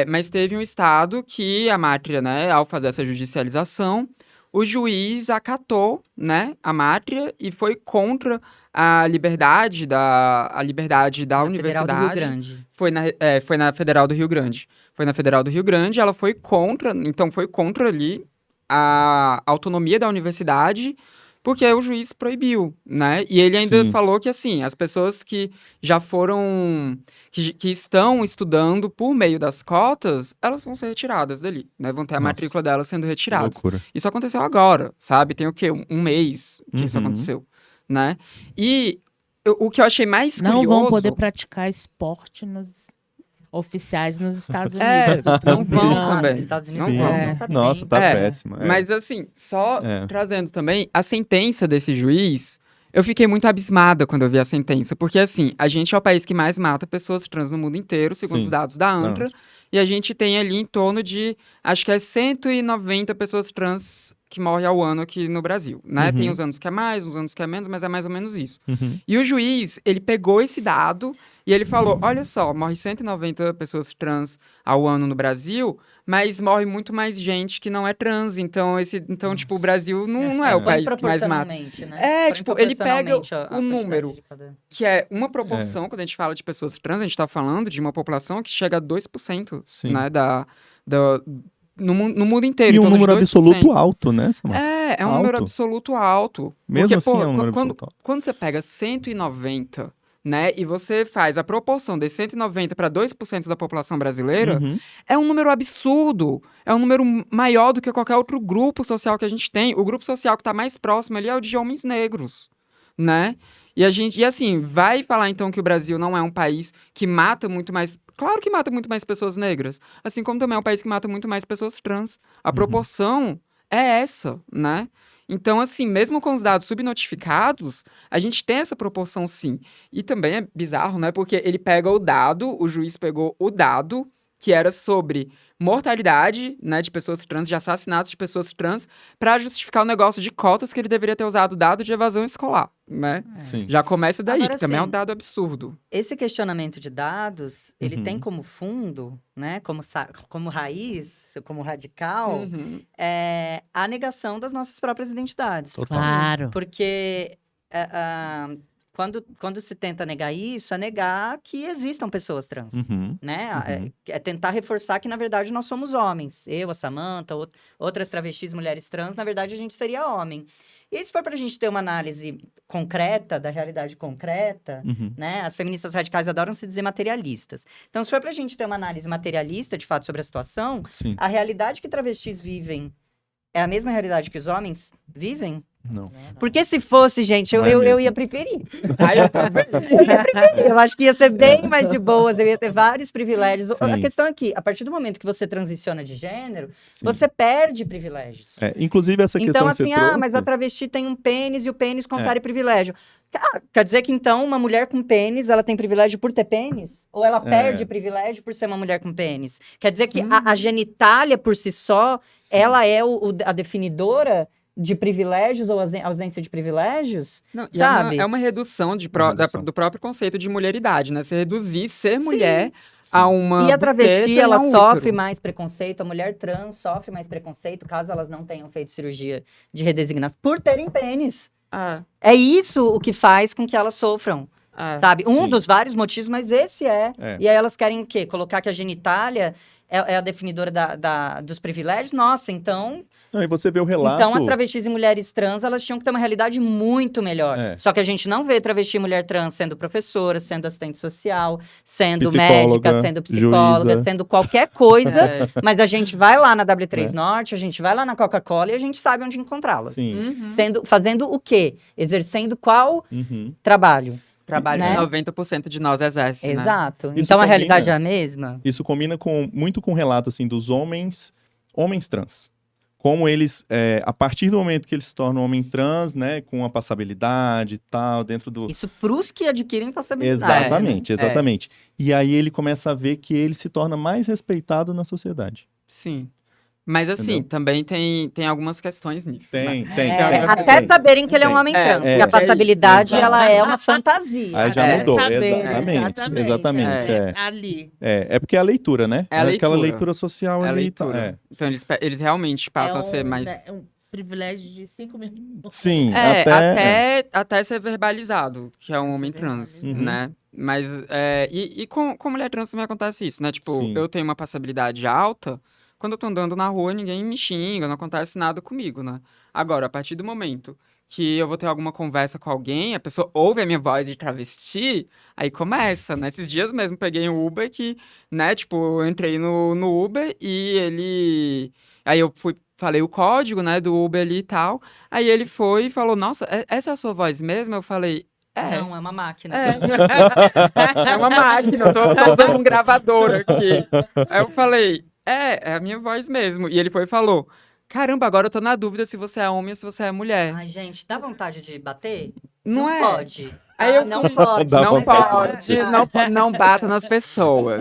mas teve um estado que a mátria, né, ao fazer essa judicialização, o juiz acatou, né, a mátria e foi contra a liberdade da universidade. Federal do Rio Grande. Foi na Federal do Rio Grande. Foi na Federal do Rio Grande, ela foi contra ali a autonomia da universidade, porque o juiz proibiu, né? E ele ainda falou que, assim, as pessoas que já foram... Que estão estudando por meio das cotas, elas vão ser retiradas dali, né? Vão ter a matrícula delas sendo retiradas. Loucura. Isso aconteceu agora, sabe? Tem o quê? Um mês que isso Uhum. aconteceu, né? E o que eu achei mais curioso... Não vão poder praticar esporte oficiais nos Estados Unidos. Não vão também. Estados Não Unidos vão. tá Nossa, bem. tá péssimo. Mas assim, trazendo também a sentença desse juiz, eu fiquei muito abismada quando eu vi a sentença, porque assim, a gente é o país que mais mata pessoas trans no mundo inteiro, segundo Sim. os dados da ANTRA, e a gente tem ali em torno de, acho que 190 pessoas trans que morrem ao ano aqui no Brasil, né? Uhum. Tem uns anos que é mais, uns anos que é menos, mas é mais ou menos isso. Uhum. E o juiz, ele pegou esse dado e ele falou, olha só, morre 190 pessoas trans ao ano no Brasil, mas morre muito mais gente que não é trans. Então, tipo, o Brasil não é o país que mais mata. Né? Tipo, ele pega a o número, quantidade de cada... que é uma proporção, quando a gente fala de pessoas trans, a gente tá falando de uma população que chega a 2%, né, no mundo inteiro. E um então, número absoluto alto, né, Samara? É um número absoluto alto. Mesmo porque, assim, é um número absoluto alto. Quando você pega 190, né, e você faz a proporção de 190 para 2% da população brasileira, é um número absurdo. É um número maior do que qualquer outro grupo social que a gente tem. O grupo social que está mais próximo ali é o de homens negros, né? E assim, vai falar então que o Brasil não é um país que mata muito mais... Claro que mata muito mais pessoas negras. Assim como também é um país que mata muito mais pessoas trans. A proporção é essa, né? Então, assim, mesmo com os dados subnotificados, a gente tem essa proporção sim. E também é bizarro, né? Porque ele pega o juiz pegou o dado, que era sobre mortalidade, né, de pessoas trans, de assassinatos de pessoas trans, para justificar o negócio de cotas que ele deveria ter usado dado de evasão escolar, né? Sim. Já começa daí, Agora, que também é um assim, dado absurdo. Esse questionamento de dados, ele tem como fundo, né, como raiz, como radical, a negação das nossas próprias identidades. Total. Claro. Porque quando se tenta negar isso, é negar que existam pessoas trans, né? É tentar reforçar que, na verdade, nós somos homens. Eu, a Samantha, outras travestis, mulheres trans, na verdade, a gente seria homem. E aí, se for para a gente ter uma análise concreta, da realidade concreta, né? As feministas radicais adoram se dizer materialistas. Então, se for para a gente ter uma análise materialista, de fato, sobre a situação, a realidade que travestis vivem é a mesma realidade que os homens vivem? Não. Porque se fosse, gente, Não é eu mesmo. ia preferir. Eu também. Eu ia preferir. Eu acho que ia ser bem mais de boas, eu ia ter vários privilégios. Sim. A questão é que, a partir do momento que você transiciona de gênero, Sim. você perde privilégios. Inclusive, essa questão Então, que assim, você trouxe... mas a travesti tem um pênis e o pênis confere privilégio. Quer dizer que, então, uma mulher com pênis, ela tem privilégio por ter pênis? Ou ela perde privilégio por ser uma mulher com pênis? Quer dizer que a genitália, por si só, ela é a definidora de privilégios ou ausência de privilégios, Não, e sabe? é uma redução do próprio conceito de mulheridade, né? Você reduzir ser Sim, mulher a uma E a travesti, buceta e ela a um sofre útero. mais preconceito, a mulher trans sofre mais preconceito, caso elas não tenham feito cirurgia de redesignação, por terem pênis. É, É isso o que faz com que elas sofram, sabe? Um Sim. dos vários motivos, mas esse é. É. E aí elas querem o quê? Colocar que a genitália é a definidora dos privilégios? Nossa, então Não, e você vê o relato... Então, as travestis e mulheres trans, elas tinham que ter uma realidade muito melhor. É. Só que a gente não vê travesti e mulher trans sendo professora, sendo assistente social, sendo Psicóloga, médica, sendo psicóloga, juíza. sendo qualquer coisa. É. Mas a gente vai lá na W3 É. Norte, a gente vai lá na Coca-Cola e a gente sabe onde encontrá-las. Sim. Fazendo o quê? Exercendo qual Uhum. trabalho? Trabalho Né? que 90% de nós exerce, né? Exato. Isso Então, a combina. realidade é a mesma? Isso combina muito com o relato assim, dos homens trans. Como eles, a partir do momento que eles se tornam homem trans, né, com a passabilidade e tal, dentro do... Isso pros que adquirem passabilidade. Exatamente, né? exatamente. E aí ele começa a ver que ele se torna mais respeitado na sociedade. Sim. Mas assim, Entendeu? também tem algumas questões nisso. Tem, né? tem. É, tem, até tem. saberem que ele é um Tem. homem É, trans. é, E a é passabilidade, isso, ela é uma fantasia. Aí já É. mudou, Saber, exatamente. é. Ali. É porque é a leitura, né? É a aquela leitura. leitura social É a ali. e tal, leitura. Então eles realmente passam a ser mais... É um privilégio de 5 minutos. Sim, Até ser verbalizado, que é um Ser homem trans, verbalizado. né? Mas, com mulher trans também acontece isso, né? Tipo, Sim. eu tenho uma passabilidade alta, quando eu tô andando na rua, ninguém me xinga, não acontece nada comigo, né? Agora, a partir do momento que eu vou ter alguma conversa com alguém, a pessoa ouve a minha voz de travesti, aí começa, né? Esses dias mesmo peguei um Uber que, né, tipo, eu entrei no Uber e ele... Aí eu falei o código, né, do Uber ali e tal, aí ele foi e falou, nossa, essa é a sua voz mesmo? Eu falei, Não, é uma máquina. é uma máquina, eu tô usando um gravador aqui. Aí eu falei, é a minha voz mesmo. E ele foi e falou, caramba, agora eu tô na dúvida se você é homem ou se você é mulher. Ai, gente, dá vontade de bater? Não é? pode. Aí eu não fui- pode. Dá Não vontade. pode, não bata nas pessoas.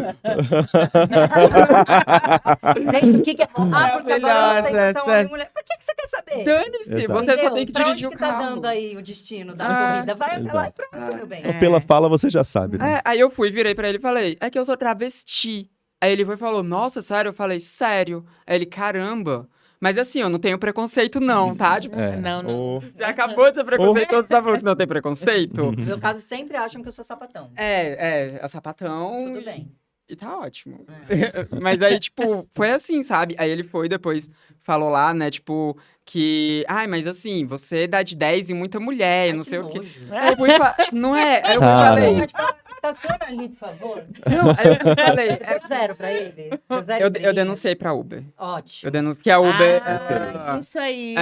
Gente, o que que é? Porque agora eu sei que Melhor, você é um né? homem e mulher. Por que você quer saber? Dane-se, Exato. você só Entendeu? tem que Pra dirigir onde o que tá carro. dando aí o destino da Ah, corrida? Vai até lá e exato. pronto, meu bem. Pela fala você já sabe, né? Aí eu virei pra ele e falei, é que eu sou travesti. Aí ele foi e falou, nossa, sério? Eu falei, sério. Aí ele, caramba. Mas assim, eu não tenho preconceito não, tá? Tipo, Não. você acabou de ser preconceituoso, você tá falando que não tem preconceito? No meu caso, sempre acham que eu sou sapatão. É sapatão Tudo bem. e tá ótimo. Mas aí, tipo, foi assim, sabe? Aí ele foi depois, falou lá, né, tipo, que... Ai, mas assim, você dá de 10 em muita mulher, Ai, não que sei o quê. nojo. Aí eu fui não é? Aí eu Cara. falei... Pode falar, estaciona ali, por favor. Não, aí eu falei... Deu zero pra ele? Deu zero Eu estrelinha? denunciei pra Uber. Ótimo. Porque a Uber... Isso aí.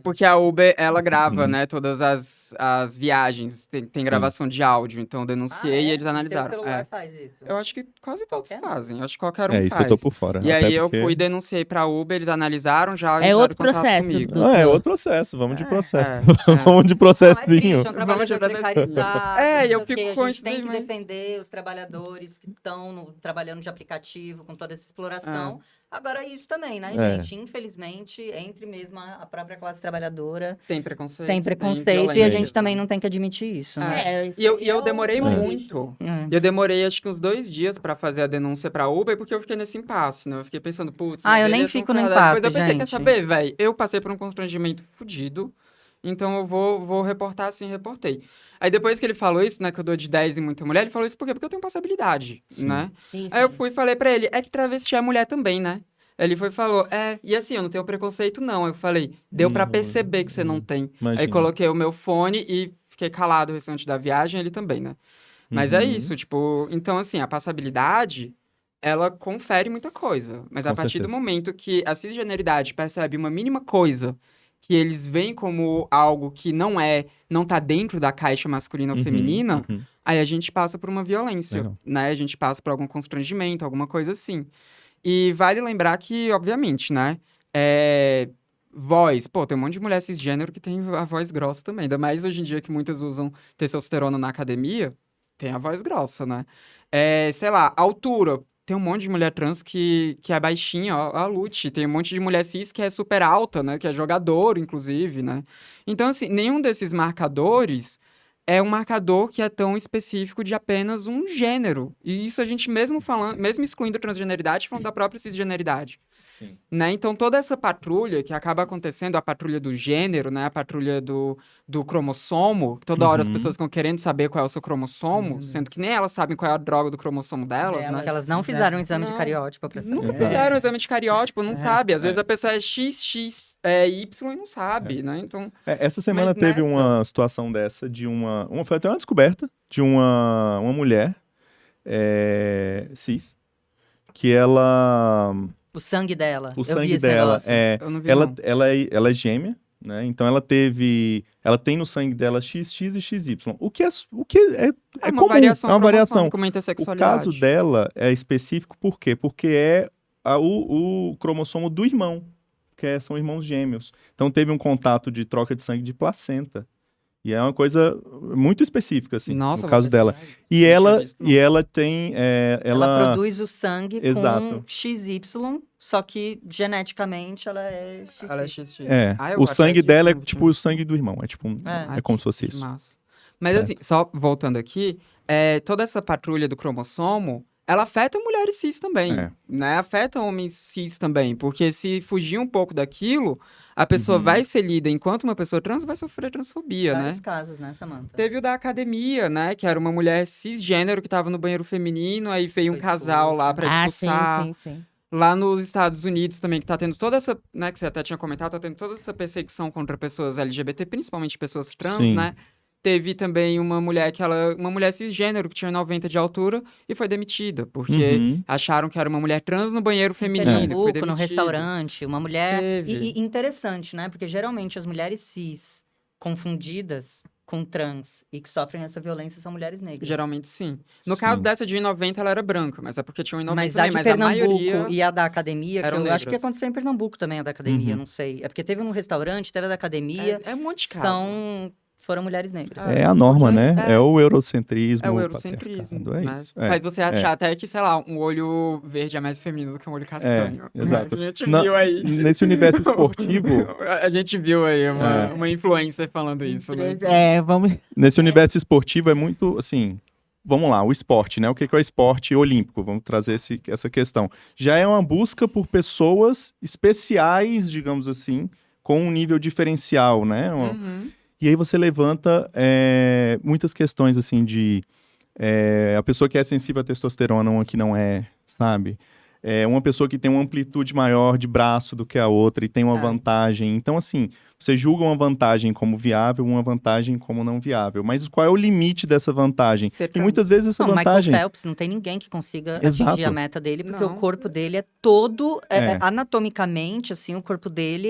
Porque a Uber, ela grava, né, todas as viagens, tem gravação de áudio, então eu denunciei e eles O analisaram. seu celular faz isso. Eu acho que quase todos Qualquer um. fazem, eu acho que qualquer um É isso faz. que eu tô por fora. E até aí eu porque- fui e denunciei pra Uber, eles analisaram, já É entraram outro em contato processo, comigo. Dudu. É outro processo, vamos de processo. é. Vamos de Não, é triste, processinho. é um trabalhador Vamos de precarizado. É, e eu não sei o fico quê, com A gente isso tem daí, que mas- defender os trabalhadores que estão trabalhando de aplicativo, com toda essa exploração. Agora, isso também, né, É. gente? Infelizmente, entre mesmo a própria classe trabalhadora, Tem preconceito. tem preconceito e a violência. gente também não tem que admitir isso, né? Isso E eu, aí e eu é o- demorei é. muito. Hum. Eu demorei acho que uns 2 dias pra fazer a denúncia pra Uber, porque eu fiquei nesse impasse, né? Eu fiquei pensando, putz, Ah, mas eu nem eles vão fico no falar- impasse, Depois eu pensei, quer gente. saber, velho? Eu passei por um constrangimento fudido, então eu vou reportar assim, reportei. Aí depois que ele falou isso, né, que eu dou de 10 em muita mulher, ele falou isso por quê? Porque eu tenho passabilidade, Sim. né? Sim, Aí eu sim. fui e falei pra ele, é que travesti é mulher também, né? Ele foi e falou, e assim, eu não tenho preconceito não. Eu falei, deu pra perceber que você não tem. Imagina. Aí coloquei o meu fone e fiquei calado o restante da viagem, ele também, né? Mas é Uhum. isso, tipo, então assim, a passabilidade, ela confere muita coisa. Mas a Com partir do certeza. momento que a cisgeneridade percebe uma mínima coisa que eles veem como algo que não tá dentro da caixa masculina ou Uhum, feminina, uhum. aí a gente passa por uma violência, Legal. né? A gente passa por algum constrangimento, alguma coisa assim. E vale lembrar que, obviamente, né? Voz, tem um monte de mulher cisgênero que tem a voz grossa também. Ainda mais hoje em dia que muitas usam testosterona na academia, tem a voz grossa, né? Sei lá, altura. tem um monte de mulher trans que é baixinha, ó, a Lute. Tem um monte de mulher cis que é super alta, né? Que é jogador, inclusive, né? Então, assim, nenhum desses marcadores é um marcador que é tão específico de apenas um gênero. E isso a gente mesmo falando, mesmo excluindo a transgeneridade, falando da própria cisgeneridade. Sim. Né? Então, toda essa patrulha que acaba acontecendo, a patrulha do gênero, né? A patrulha do cromossomo, toda hora as pessoas ficam querendo saber qual é o seu cromossomo, sendo que nem elas sabem qual é a droga do cromossomo delas, né? Porque elas não fizeram um exame de Não. cariótipo pra saber. Nunca fizeram um exame de cariótipo, não sabe. Às vezes a pessoa é XX, Y e não sabe, né? Então, Essa semana Mas teve nessa- uma situação dessa de foi até uma descoberta de uma mulher cis, que ela... O sangue dela. O Eu vi sangue esse dela negócio. eu não vi, ela, não. ela é gêmea, né? Então ela tem no sangue dela XX e XY. O que é É uma comum, variação é uma variação. cromossômica, uma O intersexualidade. caso dela é específico por quê? Porque é o cromossomo do irmão, são irmãos gêmeos. Então teve um contato de troca de sangue de placenta. E é uma coisa muito específica, assim, Nossa, no vou caso dela. pesquisar. E Não tinha ela, visto, não. e ela tem... Ela produz o sangue Exato. com XY, só que geneticamente ela é XX. Ela é XX. É, eu o até sangue aqui dela é tinha- tipo o sangue do irmão. É tipo É. como se fosse Que isso. massa. Mas Certo. assim, só voltando aqui, toda essa patrulha do cromossomo, ela afeta mulheres cis também, É. né? Afeta homens cis também, porque se fugir um pouco daquilo, a pessoa Uhum. vai ser lida enquanto uma pessoa trans vai sofrer transfobia, né? Vários casos, né, Samantha? Teve o da academia, né? Que era uma mulher cisgênero que tava no banheiro feminino, aí veio um Foi casal lá pra Ah, expulsar. sim. Lá nos Estados Unidos também, que tá tendo toda essa, né, que você até tinha comentado, tá tendo toda essa perseguição contra pessoas LGBT, principalmente pessoas trans, Sim. né? Teve também uma mulher uma mulher cisgênero que tinha 90 de altura e foi demitida, porque Uhum. acharam que era uma mulher trans no banheiro Em feminino, e foi Pernambuco, demitida. no restaurante, uma mulher... Teve. E interessante, né? Porque geralmente as mulheres cis confundidas com trans e que sofrem essa violência são mulheres negras. Geralmente sim. No Sim. caso dessa de 1,90 ela era branca, mas é porque tinha 1,90 Mas a também, de mas Pernambuco a maioria... e a da academia, que eram eu acho que negras. aconteceu em Pernambuco também, a da academia, Uhum. não sei. É porque teve no restaurante, teve a da academia, É um monte de caso. foram mulheres negras. É a norma, porque né? É o eurocentrismo. É o o eurocentrismo, patriarcado, né? isso. É. Faz você achar até que, sei lá, um olho verde é mais feminino do que um olho castanho. exato. A gente Na- viu aí. Nesse universo esportivo, A gente viu aí uma influencer falando isso, né? Vamos. nesse universo esportivo é muito, assim, vamos lá, o esporte, né? O que é o esporte olímpico? Vamos trazer essa questão. Já é uma busca por pessoas especiais, digamos assim, com um nível diferencial, né? Uhum. E aí você levanta muitas questões, assim, de a pessoa que é sensível à testosterona, uma que não é, sabe? Uma pessoa que tem uma amplitude maior de braço do que a outra e tem uma vantagem. Então, assim, você julga uma vantagem como viável, uma vantagem como não viável. Mas qual é o limite dessa vantagem? Ser E trans. muitas vezes essa Não, vantagem... Michael Phelps, não tem ninguém que consiga Exato. atingir a meta dele, porque Não. o corpo dele é todo, É. anatomicamente, assim, o corpo dele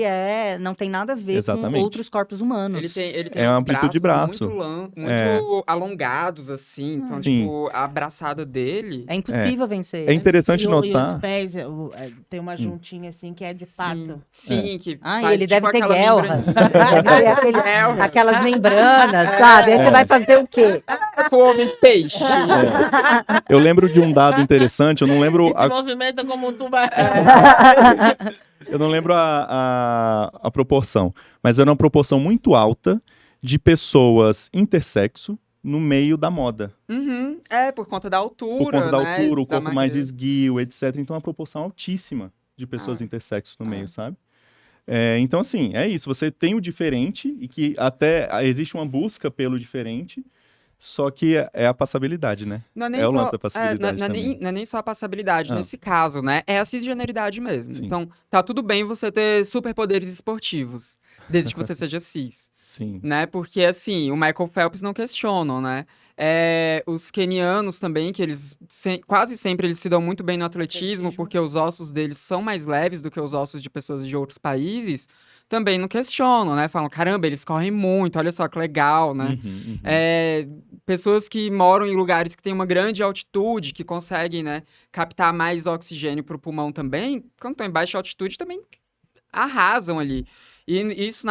não tem nada a ver Exatamente. com outros corpos humanos. Ele tem É uns uma amplitude de braços braço. muito alongados, assim. Então, Sim. tipo, a abraçada dele... É impossível vencer. É interessante E notar... os pés, tem uma juntinha assim que é de pato. Sim, que Ah, faz, ele tipo, deve ter aquela guelra. membrana- Aquelas membranas, sabe? Aí você vai fazer o quê? com o homem peixe. Eu lembro de um dado interessante, eu não lembro... Se movimenta como um tubarão. Eu não lembro a proporção, mas era uma proporção muito alta de pessoas intersexo no meio da moda. Uhum. Por conta da altura, Por conta da né? altura, o Da corpo mais magreza. esguio, etc. Então, uma proporção altíssima de pessoas intersexo no meio, sabe? Então, assim, é isso. Você tem o diferente e que até existe uma busca pelo diferente, só que é a passabilidade, né? Não é nem É o só- lance da passabilidade não é também. não é nem só a passabilidade Ah. nesse caso, né? É a cisgeneridade mesmo. Sim. Então, tá tudo bem você ter superpoderes esportivos, desde que você seja cis, Sim. né? Porque, assim, o Michael Phelps não questionam, né? Os quenianos também, que eles quase sempre eles se dão muito bem no atletismo, porque os ossos deles são mais leves do que os ossos de pessoas de outros países, também não questionam, né? Falam, caramba, eles correm muito, olha só que legal, né? Uhum. Pessoas que moram em lugares que têm uma grande altitude, que conseguem, né, captar mais oxigênio para o pulmão também, quando estão em baixa altitude, também arrasam ali. E isso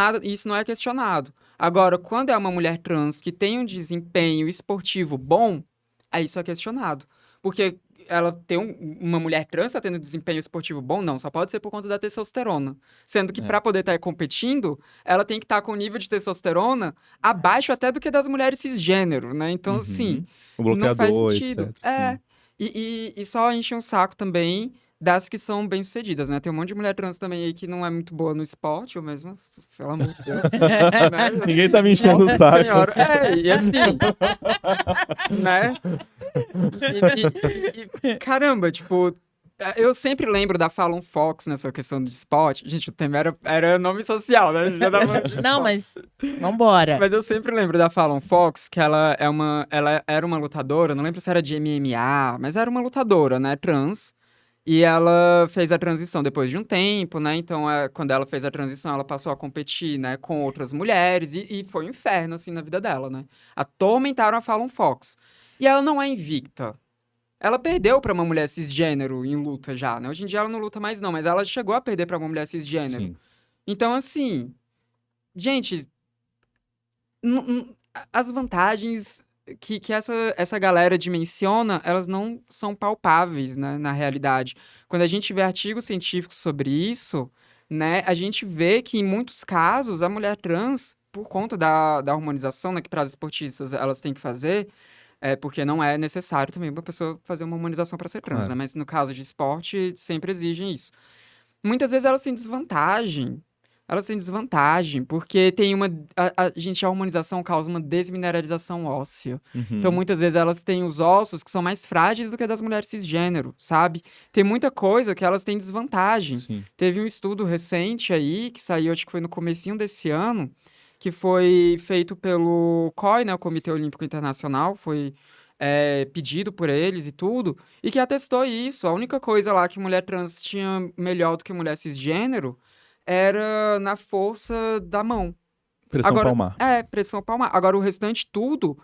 não é questionado. Agora, quando é uma mulher trans que tem um desempenho esportivo bom, aí isso é questionado. Porque ela ter uma mulher trans tá tendo desempenho esportivo bom? Não, só pode ser por conta da testosterona. Sendo que pra poder estar competindo, ela tem que estar com nível de testosterona abaixo até do que das mulheres cisgênero, né? Então, assim, O não faz bloqueador, sentido. etc. sim. E só enche um saco também das que são bem-sucedidas, né? Tem um monte de mulher trans também aí que não é muito boa no esporte, eu mesmo, pelo amor de Deus. Né? Ninguém tá me enchendo o Nossa saco. Senhora. E assim, né? Caramba, tipo, eu sempre lembro da Fallon Fox nessa questão de esporte. Gente, o tema era nome social, né? Já dava de Não, esporte. mas vambora. Mas eu sempre lembro da Fallon Fox, que ela era uma lutadora, não lembro se era de MMA, mas era uma lutadora, né, trans. E ela fez a transição depois de um tempo, né? Então, quando ela fez a transição, ela passou a competir, né, com outras mulheres. E foi um inferno, assim, na vida dela, né? Atormentaram a Fallon Fox. E ela não é invicta. Ela perdeu pra uma mulher cisgênero em luta já, né? Hoje em dia ela não luta mais, não. Mas ela chegou a perder pra uma mulher cisgênero. Sim. Então, assim... Gente... As vantagens que essa galera dimensiona, elas não são palpáveis, né, na realidade. Quando a gente vê artigos científicos sobre isso, né, a gente vê que em muitos casos a mulher trans, por conta da hormonização, né, que para as esportistas elas têm que fazer, porque não é necessário também uma pessoa fazer uma hormonização para ser trans, Claro. né, mas no caso de esporte sempre exigem isso. Muitas vezes elas têm desvantagem. Porque tem gente, a hormonização causa uma desmineralização óssea. Uhum. Então, muitas vezes, elas têm os ossos que são mais frágeis do que a das mulheres cisgênero, sabe? Tem muita coisa que elas têm desvantagem. Sim. Teve um estudo recente aí, que saiu, acho que foi no comecinho desse ano, que foi feito pelo COI, né, o Comitê Olímpico Internacional, foi pedido por eles e tudo, e que atestou isso. A única coisa lá que mulher trans tinha melhor do que mulher cisgênero era na força da mão. Pressão palmar. Pressão palmar. Agora, o restante tudo,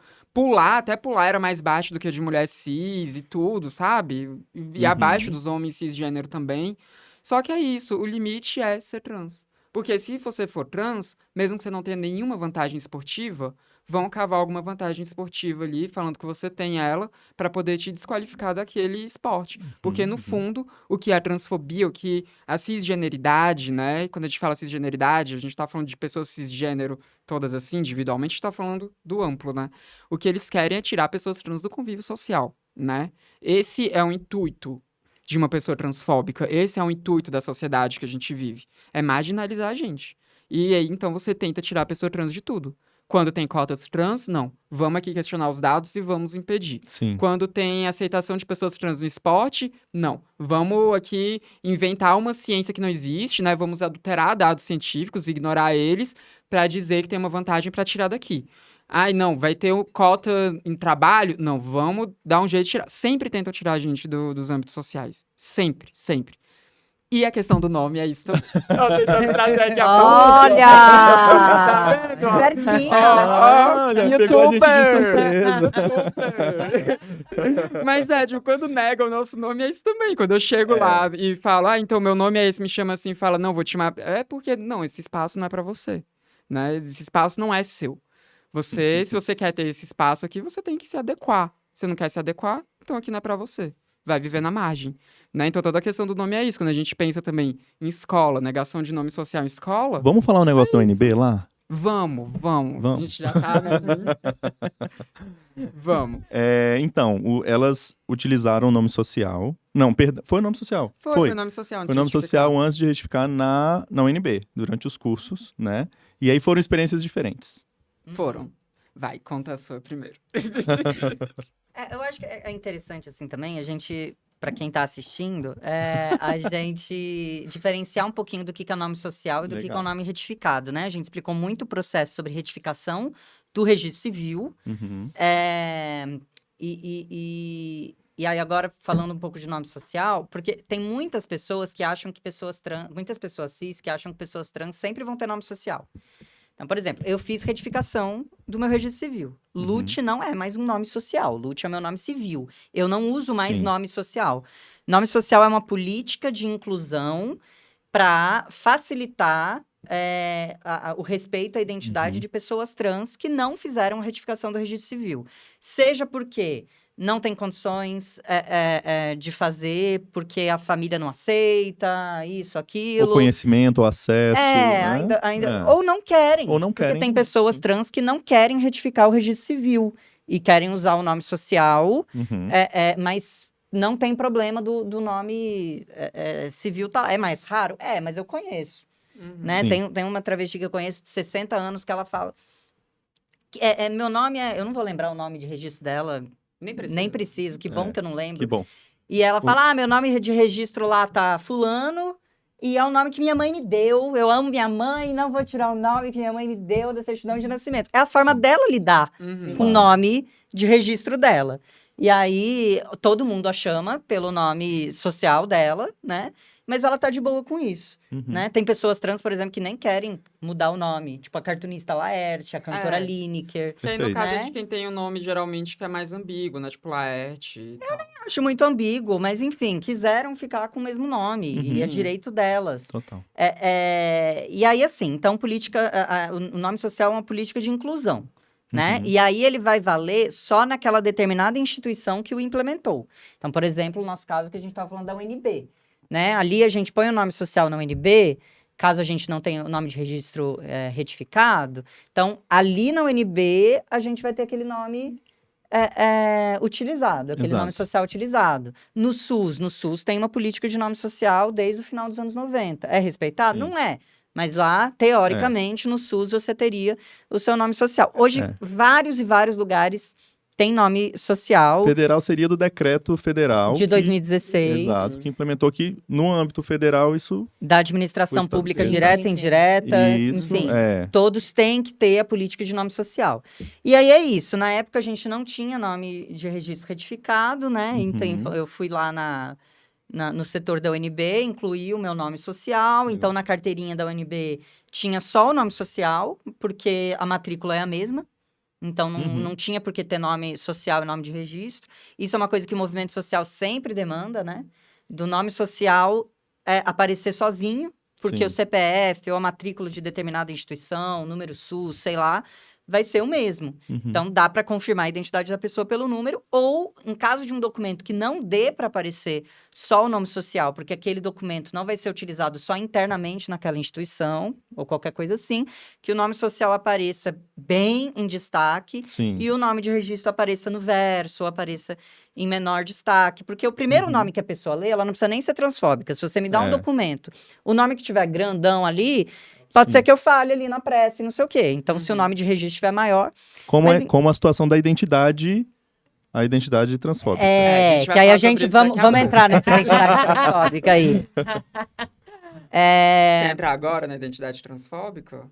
até pular era mais baixo do que a de mulher cis e tudo, sabe? E abaixo dos homens cisgênero também. Só que é isso, o limite é ser trans. Porque se você for trans, mesmo que você não tenha nenhuma vantagem esportiva, vão cavar alguma vantagem esportiva ali, falando que você tem ela, para poder te desqualificar daquele esporte. Porque, no fundo, o que é a transfobia, o que a cisgeneridade, né? Quando a gente fala cisgeneridade, a gente tá falando de pessoas cisgênero, todas assim, individualmente, a gente tá falando do amplo, né? O que eles querem é tirar pessoas trans do convívio social, né? Esse é o intuito de uma pessoa transfóbica. Esse é o intuito da sociedade que a gente vive. É marginalizar a gente. E aí, então, você tenta tirar a pessoa trans de tudo. Quando tem cotas trans, não. Vamos aqui questionar os dados e vamos impedir. Sim. Quando tem aceitação de pessoas trans no esporte, não. Vamos aqui inventar uma ciência que não existe, né? Vamos adulterar dados científicos, ignorar eles, para dizer que tem uma vantagem para tirar daqui. Ai, não, vai ter cota em trabalho? Não, vamos dar um jeito de tirar. Sempre tentam tirar a gente dos âmbitos sociais. Sempre, sempre. E a questão do nome é isso. Tô tentando trazer aqui a Olha! Tá vendo? Ó? Certinho. Olha, pegou a gente de surpresa. Mas, tipo, quando nega o nosso nome, é isso também. Quando eu chego lá e falo, então meu nome é esse, me chama assim, fala, não, vou te chamar. É porque, não, esse espaço não é pra você. Né? Esse espaço não é seu. Se você quer ter esse espaço aqui, você tem que se adequar. Se não quer se adequar, então aqui não é pra você. Vai viver na margem. Né? Então, toda a questão do nome é isso. Quando a gente pensa também em escola, negação de nome social em escola... Vamos falar um negócio do UNB lá? Vamos. A gente já tá... Né? Vamos. Então, elas utilizaram o nome social. Não, perdão. Foi o nome social. Foi o nome social. Foi o nome social antes de retificar na UNB, durante os cursos, né? E aí foram experiências diferentes. Foram. Vai, conta a sua primeiro. Eu acho que é interessante, assim, também, a gente, para quem tá assistindo, a gente diferenciar um pouquinho do que é o nome social e do que é o nome retificado, né? A gente explicou muito o processo sobre retificação do registro civil. Uhum. E aí, agora, falando um pouco de nome social, porque tem muitas pessoas que acham que pessoas trans... Muitas pessoas cis que acham que pessoas trans sempre vão ter nome social. Então, por exemplo, eu fiz retificação do meu registro civil. Lute não é mais um nome social. Lute é o meu nome civil. Eu não uso mais nome social. Nome social é uma política de inclusão para facilitar o respeito à identidade de pessoas trans que não fizeram a retificação do registro civil. Seja porque não tem condições de fazer porque a família não aceita, isso, aquilo. O conhecimento, o acesso. Né? Ainda ou não querem. Ou não porque querem. tem pessoas trans que não querem retificar o registro civil e querem usar o nome social, Uhum. mas não tem problema do nome civil. É mais raro? Mas eu conheço. Né? Tem uma travesti que eu conheço de 60 anos que ela fala... meu nome eu não vou lembrar o nome de registro dela... Nem preciso, que bom que eu não lembro. Que bom. E ela fala, meu nome de registro lá tá fulano, e é o nome que minha mãe me deu, eu amo minha mãe, não vou tirar o nome que minha mãe me deu da certidão de nascimento. É a forma dela lidar com o nome de registro dela. E aí, todo mundo a chama pelo nome social dela, né? Mas ela tá de boa com isso, né? Tem pessoas trans, por exemplo, que nem querem mudar o nome. Tipo a cartunista Laerte, a cantora Lineker. Que aí, no caso, né? é de quem tem o nome, geralmente, que é mais ambíguo, né? Tipo Laerte e tal. Acho muito ambíguo, mas enfim, quiseram ficar com o mesmo nome. E é direito delas. Total. E aí, assim, então, o nome social é uma política de inclusão. Né? E aí ele vai valer só naquela determinada instituição que o implementou. Então, por exemplo, o nosso caso que a gente estava falando da UNB. Né? Ali a gente põe o nome social na UNB, caso a gente não tenha o nome de registro retificado. Então, ali na UNB, a gente vai ter aquele nome utilizado, aquele nome social utilizado. No SUS tem uma política de nome social desde o final dos anos 90. É respeitado? Não é. Mas lá, teoricamente, no SUS você teria o seu nome social. Hoje, vários e vários lugares tem nome social. Federal seria do decreto federal. De 2016. Exato, que implementou que no âmbito federal isso... Da administração pública direta e indireta, enfim. Todos têm que ter a política de nome social. E aí é isso, na época a gente não tinha nome de registro retificado, né? Então eu fui lá no setor da UNB, incluí o meu nome social, então na carteirinha da UNB tinha só o nome social, porque a matrícula é a mesma. Então, não tinha por que ter nome social e nome de registro. Isso é uma coisa que o movimento social sempre demanda, né? Do nome social aparecer sozinho, porque o CPF ou a matrícula de determinada instituição, número SUS, sei lá, vai ser o mesmo. Então, dá para confirmar a identidade da pessoa pelo número, ou, em caso de um documento que não dê para aparecer só o nome social, porque aquele documento não vai ser utilizado só internamente naquela instituição, ou qualquer coisa assim, que o nome social apareça bem em destaque e o nome de registro apareça no verso, ou apareça em menor destaque. Porque o primeiro nome que a pessoa lê, ela não precisa nem ser transfóbica. Se você me dá um documento, o nome que tiver grandão ali... Pode ser que eu fale ali na prece, não sei o quê. Então, se o nome de registro estiver maior... Como a situação da identidade... A identidade transfóbica. Que aí a gente... Vamos entrar nessa identidade transfóbica aí. Quer entrar agora na identidade transfóbica?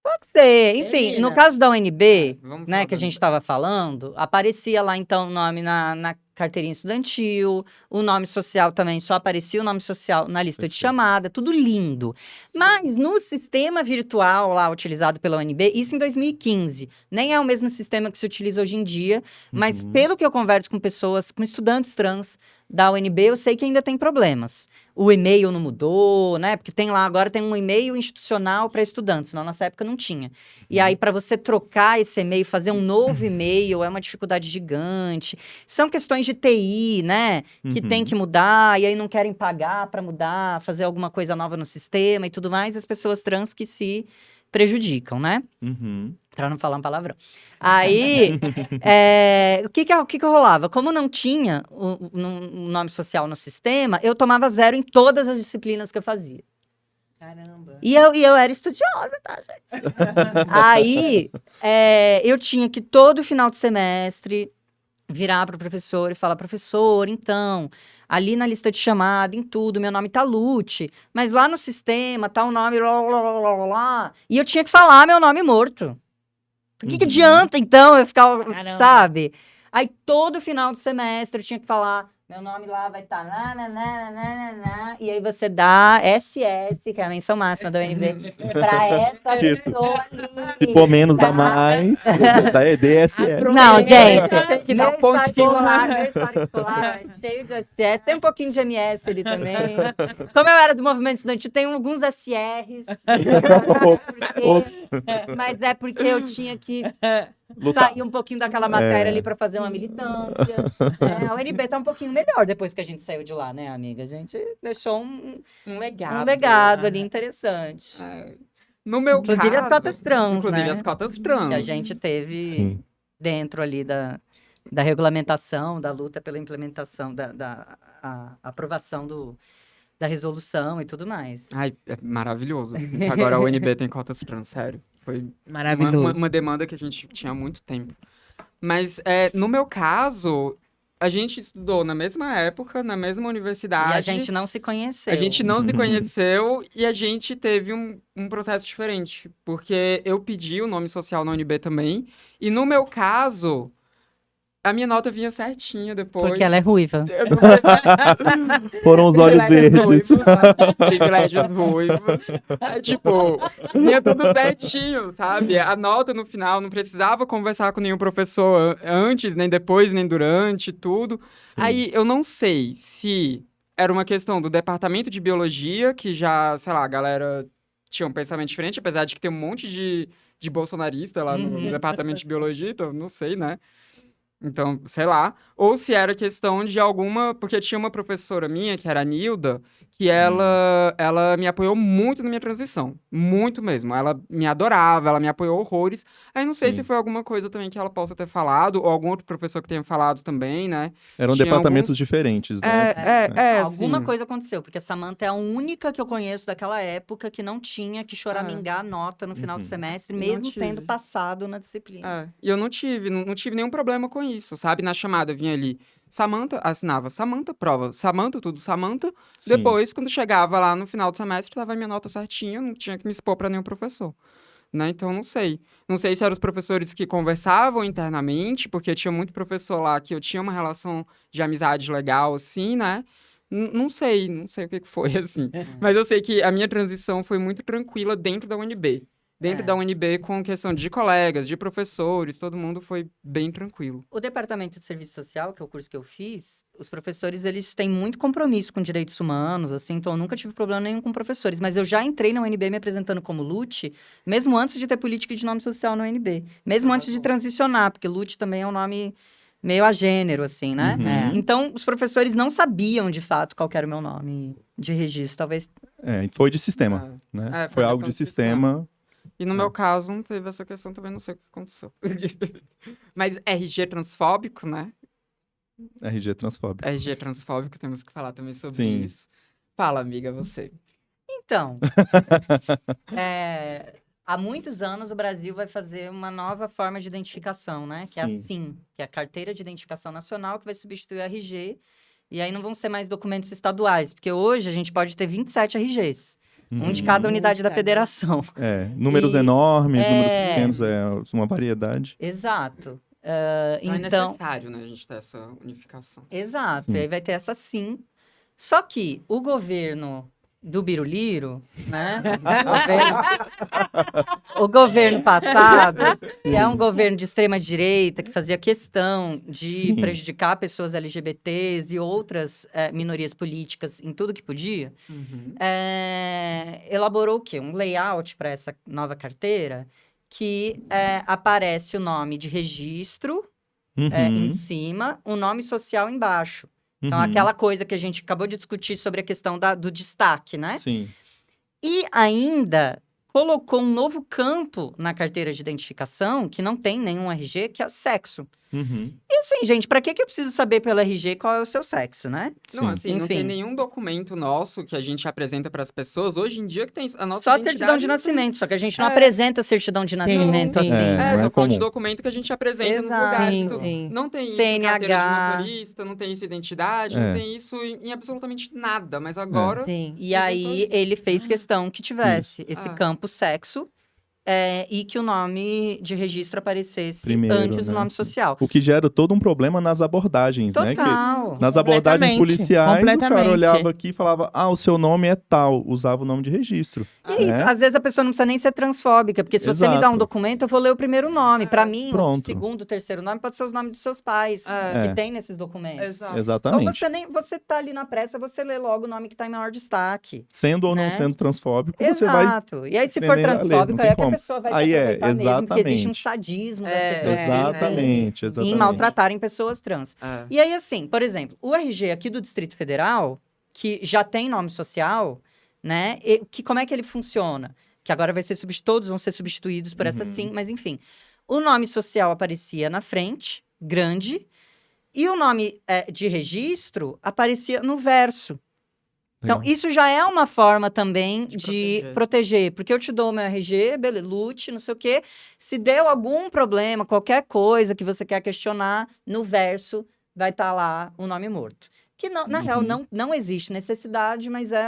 Pode ser. Enfim, no caso da UNB, né, que a gente estava falando, aparecia lá, então, o nome na carteirinha estudantil, o nome social também, só aparecia o nome social na lista de chamada, tudo lindo. Mas no sistema virtual lá utilizado pela UNB, isso em 2015, nem é o mesmo sistema que se utiliza hoje em dia, mas pelo que eu converso com pessoas, com estudantes trans da UNB, eu sei que ainda tem problemas. O e-mail não mudou, né? Porque agora tem um e-mail institucional para estudantes, na nossa época não tinha. E aí, para você trocar esse e-mail, fazer um novo e-mail, é uma dificuldade gigante. São questões de TI, né? Que tem que mudar, e aí não querem pagar para mudar, fazer alguma coisa nova no sistema e tudo mais, as pessoas trans que se prejudicam, né? Pra não falar um palavrão. Aí, o que rolava? Como não tinha o nome social no sistema, eu tomava 0 em todas as disciplinas que eu fazia. Caramba. E eu era estudiosa, tá, gente? Aí, eu tinha que todo final de semestre virar para o professor e falar, professor, então, ali na lista de chamada, em tudo, meu nome tá Lute, mas lá no sistema tá o nome lá, e eu tinha que falar meu nome morto. Por que adianta, então, eu ficar, sabe? Aí, todo final de semestre, eu tinha que falar, meu nome lá vai estar e aí você dá SS, que é a menção máxima da UNB, pra essa pessoa ali. Se for menos, dá mais, dá DSS. Não, gente, tem que dar um pontinho lá. Meu histórico escolar é cheio de SS, tem um pouquinho de MS ali também. Como eu era do movimento estudantil, tem alguns SRs. Mas é porque eu tinha que Lutar. sair um pouquinho daquela matéria ali para fazer uma militância. A UNB tá um pouquinho melhor depois que a gente saiu de lá, né, amiga? A gente deixou Um legado. um legado ali interessante. No meu Inclusive caso... as cotas trans, Inclusive né? as cotas trans. Que a gente teve Sim. dentro ali da regulamentação, da luta pela implementação, a aprovação da resolução e tudo mais. Ai, é maravilhoso. Assim, que agora a UNB tem cotas trans, sério. Foi Maravilhoso. uma demanda que a gente tinha há muito tempo. Mas, no meu caso, a gente estudou na mesma época, na mesma universidade. E a gente não se conheceu. A gente não se conheceu e a gente teve um processo diferente. Porque eu pedi o nome social na UNB também. E no meu caso, a minha nota vinha certinha depois. Porque ela é ruiva. Foram os olhos verdes. Privilégios ruivos. Tipo, vinha tudo certinho, sabe? A nota no final, não precisava conversar com nenhum professor antes, nem depois, nem durante, tudo. Sim. Aí, eu não sei se era uma questão do departamento de biologia, que já, sei lá, a galera tinha um pensamento diferente, apesar de que tem um monte de bolsonarista lá no departamento de biologia, então não sei, né? Então, sei lá. Ou se era questão de alguma... Porque tinha uma professora minha, que era a Nilda, que ela me apoiou muito na minha transição. Muito mesmo. Ela me adorava, ela me apoiou horrores. Aí não sei Sim. se foi alguma coisa também que ela possa ter falado, ou algum outro professor que tenha falado também, né? Eram Tinha departamentos alguns- diferentes, né? Alguma assim. coisa aconteceu, porque a Samantha é a única que eu conheço daquela época que não tinha que choramingar a nota no final do Uhum. semestre, Não mesmo tive. tendo passado na disciplina. E eu não tive nenhum problema com isso, sabe? Na chamada vinha ali, Samantha, assinava Samantha prova, Samantha tudo, Samantha. Sim. Depois, quando chegava lá no final do semestre, tava a minha nota certinha, não tinha que me expor para nenhum professor. Né? Então, não sei. Não sei se eram os professores que conversavam internamente, porque tinha muito professor lá que eu tinha uma relação de amizade legal, assim, né? Não sei o que foi, assim. Mas eu sei que a minha transição foi muito tranquila dentro da UNB. Dentro da UNB, com questão de colegas, de professores, todo mundo foi bem tranquilo. O Departamento de Serviço Social, que é o curso que eu fiz, os professores, eles têm muito compromisso com direitos humanos, assim, então eu nunca tive problema nenhum com professores. Mas eu já entrei na UNB me apresentando como LUT, mesmo antes de ter política de nome social na UNB. Mesmo antes de transicionar, porque LUT também é um nome meio a gênero, assim, né? Uhum. Então, os professores não sabiam, de fato, qual que era o meu nome de registro. Talvez... Foi de sistema, né? foi Foi algo questão de de sistema. E no meu caso, não teve essa questão, também não sei o que aconteceu. Mas RG transfóbico, né? RG transfóbico. RG transfóbico, temos que falar também sobre Sim. isso. Fala, amiga, você. Então, há muitos anos o Brasil vai fazer uma nova forma de identificação, né? Que é Sim. a SIM, que é a Carteira de Identificação Nacional, que vai substituir o RG. E aí não vão ser mais documentos estaduais, porque hoje a gente pode ter 27 RGs. Um de cada unidade da federação. Números E- enormes, números pequenos, uma variedade. Exato. Então é Então, necessário, né, a gente ter essa unificação. exato. Sim. E aí vai ter essa SIM. Só que o governo do Biruliro, né? O governo passado, que é um governo de extrema direita, que fazia questão de Sim. prejudicar pessoas LGBTs e outras minorias políticas em tudo que podia, elaborou o quê? Um layout para essa nova carteira que aparece o nome de registro em cima, o nome social embaixo. Então, aquela coisa que a gente acabou de discutir sobre a questão do destaque, né? Sim. E ainda colocou um novo campo na carteira de identificação, que não tem nenhum RG, que é sexo. E assim, gente, pra que eu preciso saber pelo RG qual é o seu sexo, né? Não, assim, não tem Enfim. nenhum documento nosso que a gente apresenta para as pessoas hoje em dia que tem a nossa Só a identidade. certidão de não tem- nascimento, só que a gente não apresenta certidão de nascimento sim. assim. Não tô é falando comum. de documento que a gente apresenta nos Exato. lugares. Sim, Então, sim. não tem isso CNH. em carteira de motorista, não tem isso em identidade, não tem isso em absolutamente nada. Mas agora... Sim. E aí, ele fez questão que tivesse esse campo sexo e que o nome de registro aparecesse Primeiro, antes do né? nome social. O que gera todo um problema nas abordagens, né? Que Total. nas abordagens Completamente, policiais, o cara completamente. olhava aqui e falava, o seu nome é tal, usava o nome de registro. E né? às vezes a pessoa não precisa nem ser transfóbica, porque se você me dá um Exato. documento, eu vou ler o primeiro nome. Pra mim, o Pronto. segundo, o terceiro nome pode ser os nomes dos seus pais, que tem nesses documentos. Exato. Ou Exatamente. você tá ali na pressa, você lê logo o nome que tá em maior destaque. Sendo ou não né? sendo transfóbico, você vai... Exato. E aí, se for entendendo a lei, não transfóbico, tem aí é que a como. pessoa vai Aí te é, aproveitar mesmo, porque existe um exatamente. sadismo das É, pessoas Exatamente, em exatamente. maltratarem pessoas trans. É. E aí, assim, por exemplo, o RG aqui do Distrito Federal, que já tem nome social, né? Como é que ele funciona? Que agora todos vão ser substituídos por essa Uhum. sim, mas enfim. O nome social aparecia na frente, grande, e o nome de registro aparecia no verso. Então, Legal. isso já é uma forma também De de proteger. Porque eu te dou o meu RG, beleza, lute, não sei o quê. Se deu algum problema, qualquer coisa que você quer questionar, no verso vai estar lá o nome morto. Que, na real, não existe necessidade, mas é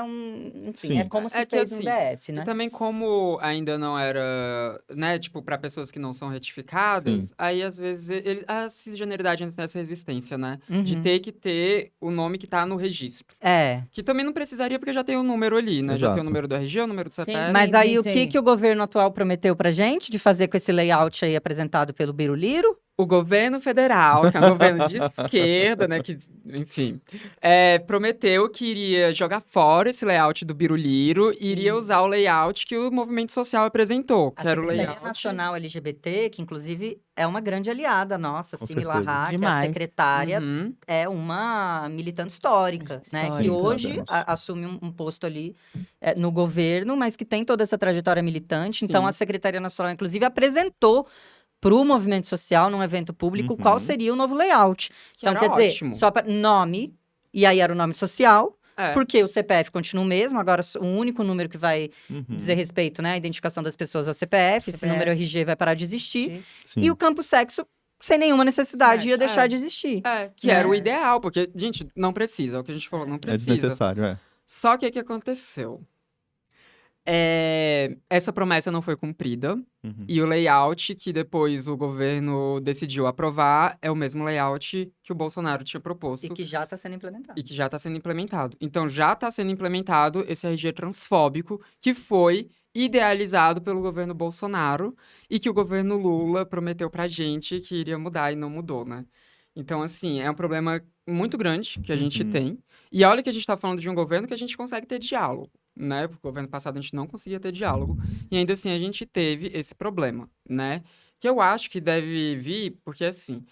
enfim, Sim. é como se É que fez assim, um DF, E né? também como ainda não era, né, tipo, para pessoas que não são retificadas, Sim. aí às vezes a cisgeneridade entra nessa resistência, né? De Uhum. ter que ter o nome que tá no registro. É. Que também não precisaria porque já tem o número ali, né? Já tem o Exato. número do RG, o número do Sim, CPF. Mas aí, sim, o sim. que o governo atual prometeu pra gente de fazer com esse layout aí apresentado pelo Biruliro? O governo federal, que é um governo de esquerda, né? Que, enfim, prometeu que iria jogar fora esse layout do Biruliro e iria usar o layout que o movimento social apresentou, A que era o Secretaria layout. Nacional LGBT, que inclusive é uma grande aliada nossa, Com Simi certeza. Lahá, que é a Demais. secretária, Uhum. é uma militante histórica, né? Que Histórica. hoje Sabemos. assume um posto ali no governo, mas que tem toda essa trajetória militante. Então, Sim. a Secretaria Nacional, inclusive, apresentou para o movimento social, num evento público, qual seria o novo layout. Que Então, era quer ótimo. dizer, só para nome, e aí era o nome social, É. porque o CPF continua o mesmo, agora o único número que vai Uhum. dizer respeito, né, à identificação das pessoas é o CPF, esse CPF. número RG vai parar de existir, Sim. e o campo sexo, sem nenhuma necessidade, ia deixar de existir. Que Né? era o ideal, porque, gente, não precisa, é o que a gente falou, não É precisa. desnecessário, é. Só que o que aconteceu? Essa promessa não foi cumprida, Uhum. e o layout que depois o governo decidiu aprovar é o mesmo layout que o Bolsonaro tinha proposto E que já está sendo implementado. e que já está sendo implementado. Então, já está sendo implementado esse RG transfóbico que foi idealizado pelo governo Bolsonaro e que o governo Lula prometeu pra gente que iria mudar e não mudou, né? Então, assim, é um problema muito grande que a gente Uhum. tem. E olha que a gente está falando de um governo que a gente consegue ter diálogo, né? Porque o governo passado a gente não conseguia ter diálogo. E ainda assim a gente teve esse problema, né? Que eu acho que deve vir, porque assim,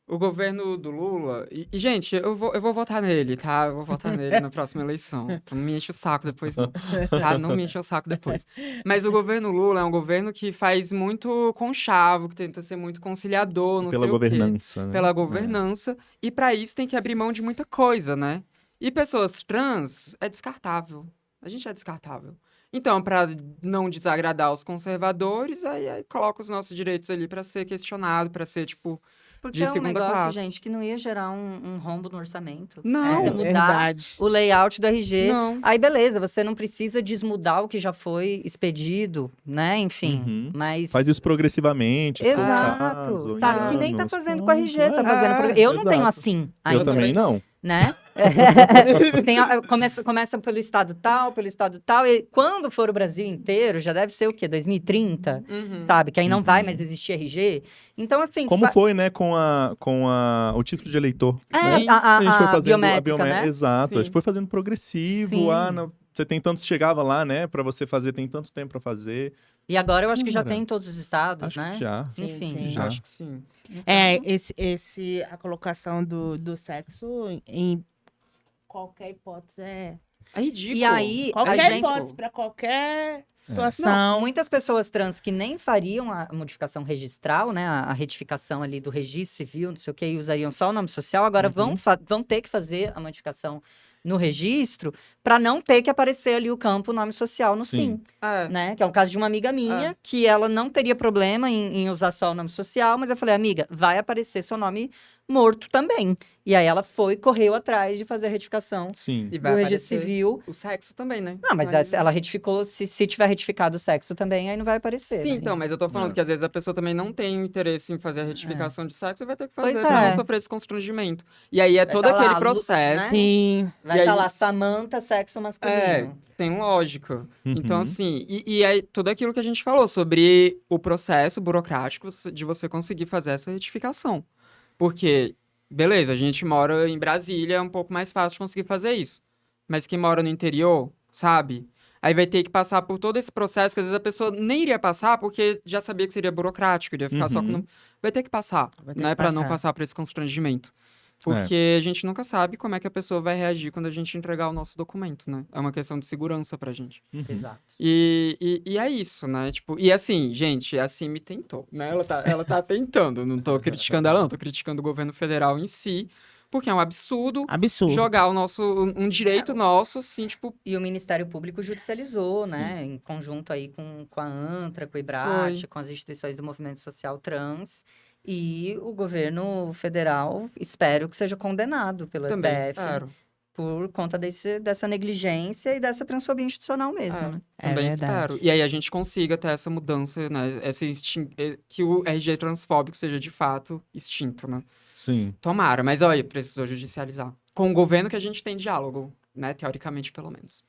o governo do Lula. Gente, eu vou votar nele, tá? Eu vou votar nele na próxima eleição. Então não me enche o saco depois, não. Tá? Não me enche o saco depois. Mas o governo Lula é um governo que faz muito conchavo, que tenta ser muito conciliador, não Pela sei o quê. governança, né? Pela governança. E pra isso tem que abrir mão de muita coisa, né? E pessoas trans é descartável. A gente é descartável. Então, pra não desagradar os conservadores, aí coloca os nossos direitos ali pra ser questionado, pra ser, tipo. Porque De é um segunda negócio, classe. gente, que não ia gerar um rombo no orçamento. Não. Você É mudar verdade. o layout do RG. Não. Aí, beleza, você não precisa desmudar o que já foi expedido, né? Enfim, Uhum. mas... Faz isso progressivamente, se for o Exato. caso, em Tá, que nem tá anos, fazendo com a RG, tá pronto, fazendo... Eu não tenho exato. assim ainda. Eu também não. Né? Começa pelo estado tal, e quando for o Brasil inteiro, já deve ser o quê? 2030? Uhum. Sabe? Que aí não vai Uhum. mais existir RG. Então, assim... Como foi, né, com o título de eleitor. É, né? Sim. A gente foi a fazendo biométrica, né? Exato, a gente Sim. foi fazendo progressivo. Sim. Não, você tem tanto, chegava lá, né, pra você fazer, tem tanto tempo pra fazer. E agora eu acho que já Cara, tem em todos os estados, Acho né? que já. Sim, Enfim. sim. Já. Acho que sim. É, a colocação do sexo em qualquer hipótese é. É ridículo. E aí, Qualquer a gente... hipótese, pra qualquer Não, situação. muitas pessoas trans que nem fariam a modificação registral, né, a retificação ali do registro civil, não sei o que, e usariam só o nome social, agora vão ter que fazer a modificação no registro para não ter que aparecer ali o campo nome social no Sim. sim, É. né? Que é um caso de uma amiga minha, que ela não teria problema em usar só o nome social, mas eu falei, amiga, vai aparecer seu nome morto também. E aí ela correu atrás de fazer a retificação Sim. E do vai registro aparecer civil. o sexo também, né? Não, mas Aí- ela retificou, se tiver retificado o sexo também, aí não vai aparecer. Sim, né? então, mas eu tô falando É. que às vezes a pessoa também não tem interesse em fazer a retificação de sexo e vai ter que fazer Pois pra é. não sofrer esse constrangimento. E aí é Vai todo tá lá, aquele Lu- processo. né? Sim. Vai E estar aí- lá, Samanta, sexo É, masculino. tem lógica. Então, Uhum. assim, e aí tudo aquilo que a gente falou sobre o processo burocrático de você conseguir fazer essa retificação. Porque, beleza, a gente mora em Brasília, é um pouco mais fácil de conseguir fazer isso. Mas quem mora no interior, sabe? Aí vai ter que passar por todo esse processo, que às vezes a pessoa nem iria passar, porque já sabia que seria burocrático, iria ficar só com... Vai ter que passar, Vai ter né? que Pra não passar. passar por esse constrangimento. Porque a gente nunca sabe como é que a pessoa vai reagir quando a gente entregar o nosso documento, né? É uma questão de segurança pra gente. Exato. E é isso, né? Tipo, e assim, gente, a CIMI tentou, né? Ela tá tentando. Não tô criticando ela, não. Tô criticando o governo federal em si, porque é um absurdo Absurdo. jogar um direito nosso, assim, tipo... E o Ministério Público judicializou, né? Em conjunto aí com a ANTRA, com o IBRAT, com as instituições do movimento social trans. E o governo federal, espero que seja condenado pelo Também STF espero. por conta dessa negligência e dessa transfobia institucional mesmo, né? É Também verdade. espero. E aí a gente consiga ter essa mudança, né? Que o RG transfóbico seja de fato extinto, né? Sim. Tomara, mas olha, precisou judicializar. Com o governo que a gente tem diálogo, né? Teoricamente, pelo menos.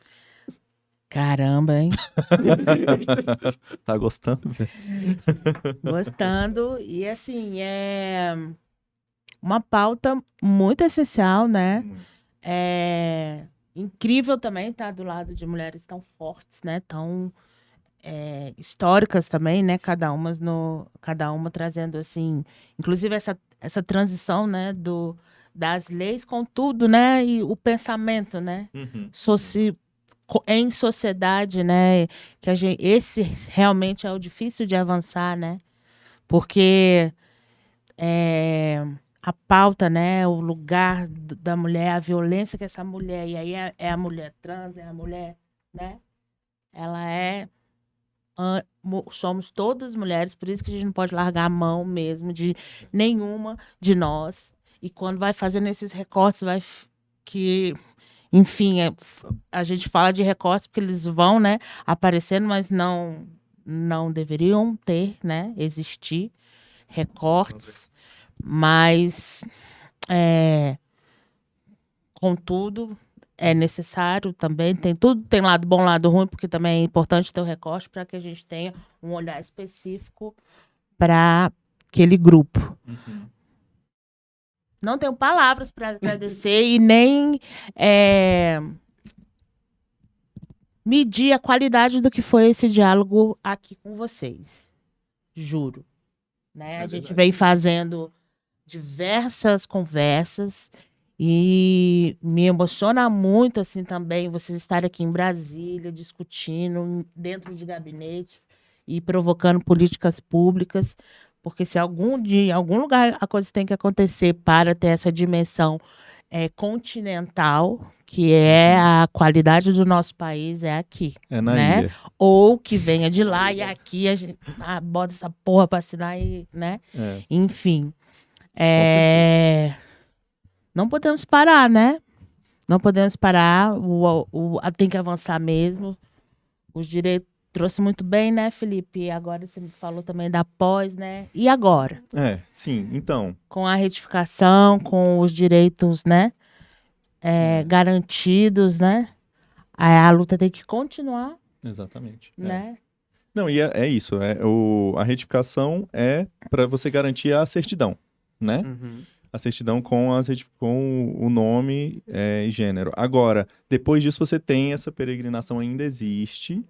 Caramba, hein? Tá gostando? Gostando. E assim, é uma pauta muito essencial, né? É incrível também estar do lado de mulheres tão fortes, né? Tão históricas também, né? Cada uma trazendo, assim... Inclusive, essa transição, né? Das leis com tudo, né? E o pensamento, né? Em sociedade, né? Que esse realmente é o difícil de avançar, né? Porque a pauta, né? O lugar da mulher, a violência que essa mulher... E aí é a mulher trans, é a mulher, né? Ela somos todas mulheres, por isso que a gente não pode largar a mão mesmo de nenhuma de nós. E quando vai fazendo esses recortes, enfim, a gente fala de recortes porque eles vão, né, aparecendo, mas não deveriam ter, né, existir recortes. Mas, contudo, é necessário também. Tem lado bom, lado ruim, porque também é importante ter o recorte para que a gente tenha um olhar específico para aquele grupo. Não tenho palavras para agradecer e nem medir a qualidade do que foi esse diálogo aqui com vocês. Juro. Né? A gente vem fazendo diversas conversas e me emociona muito assim também vocês estarem aqui em Brasília discutindo dentro de gabinete e provocando políticas públicas, porque se em algum lugar a coisa tem que acontecer para ter essa dimensão continental, que é a qualidade do nosso país, é aqui. É na né? ilha. Ou que venha de lá e aqui a gente bota essa porra para assinar e, né? Enfim. Não podemos parar, né? Não podemos parar. Tem que avançar mesmo. Os direitos trouxe muito bem, né, Felipe? Agora você me falou também da pós, né? E agora? Sim. Então, Com a retificação, com os direitos, né? Garantidos, né? A luta tem que continuar, exatamente. né? Não, e é isso. A retificação é para você garantir a certidão, né? A certidão com o nome e gênero. Agora, depois disso, você tem essa peregrinação, ainda existe.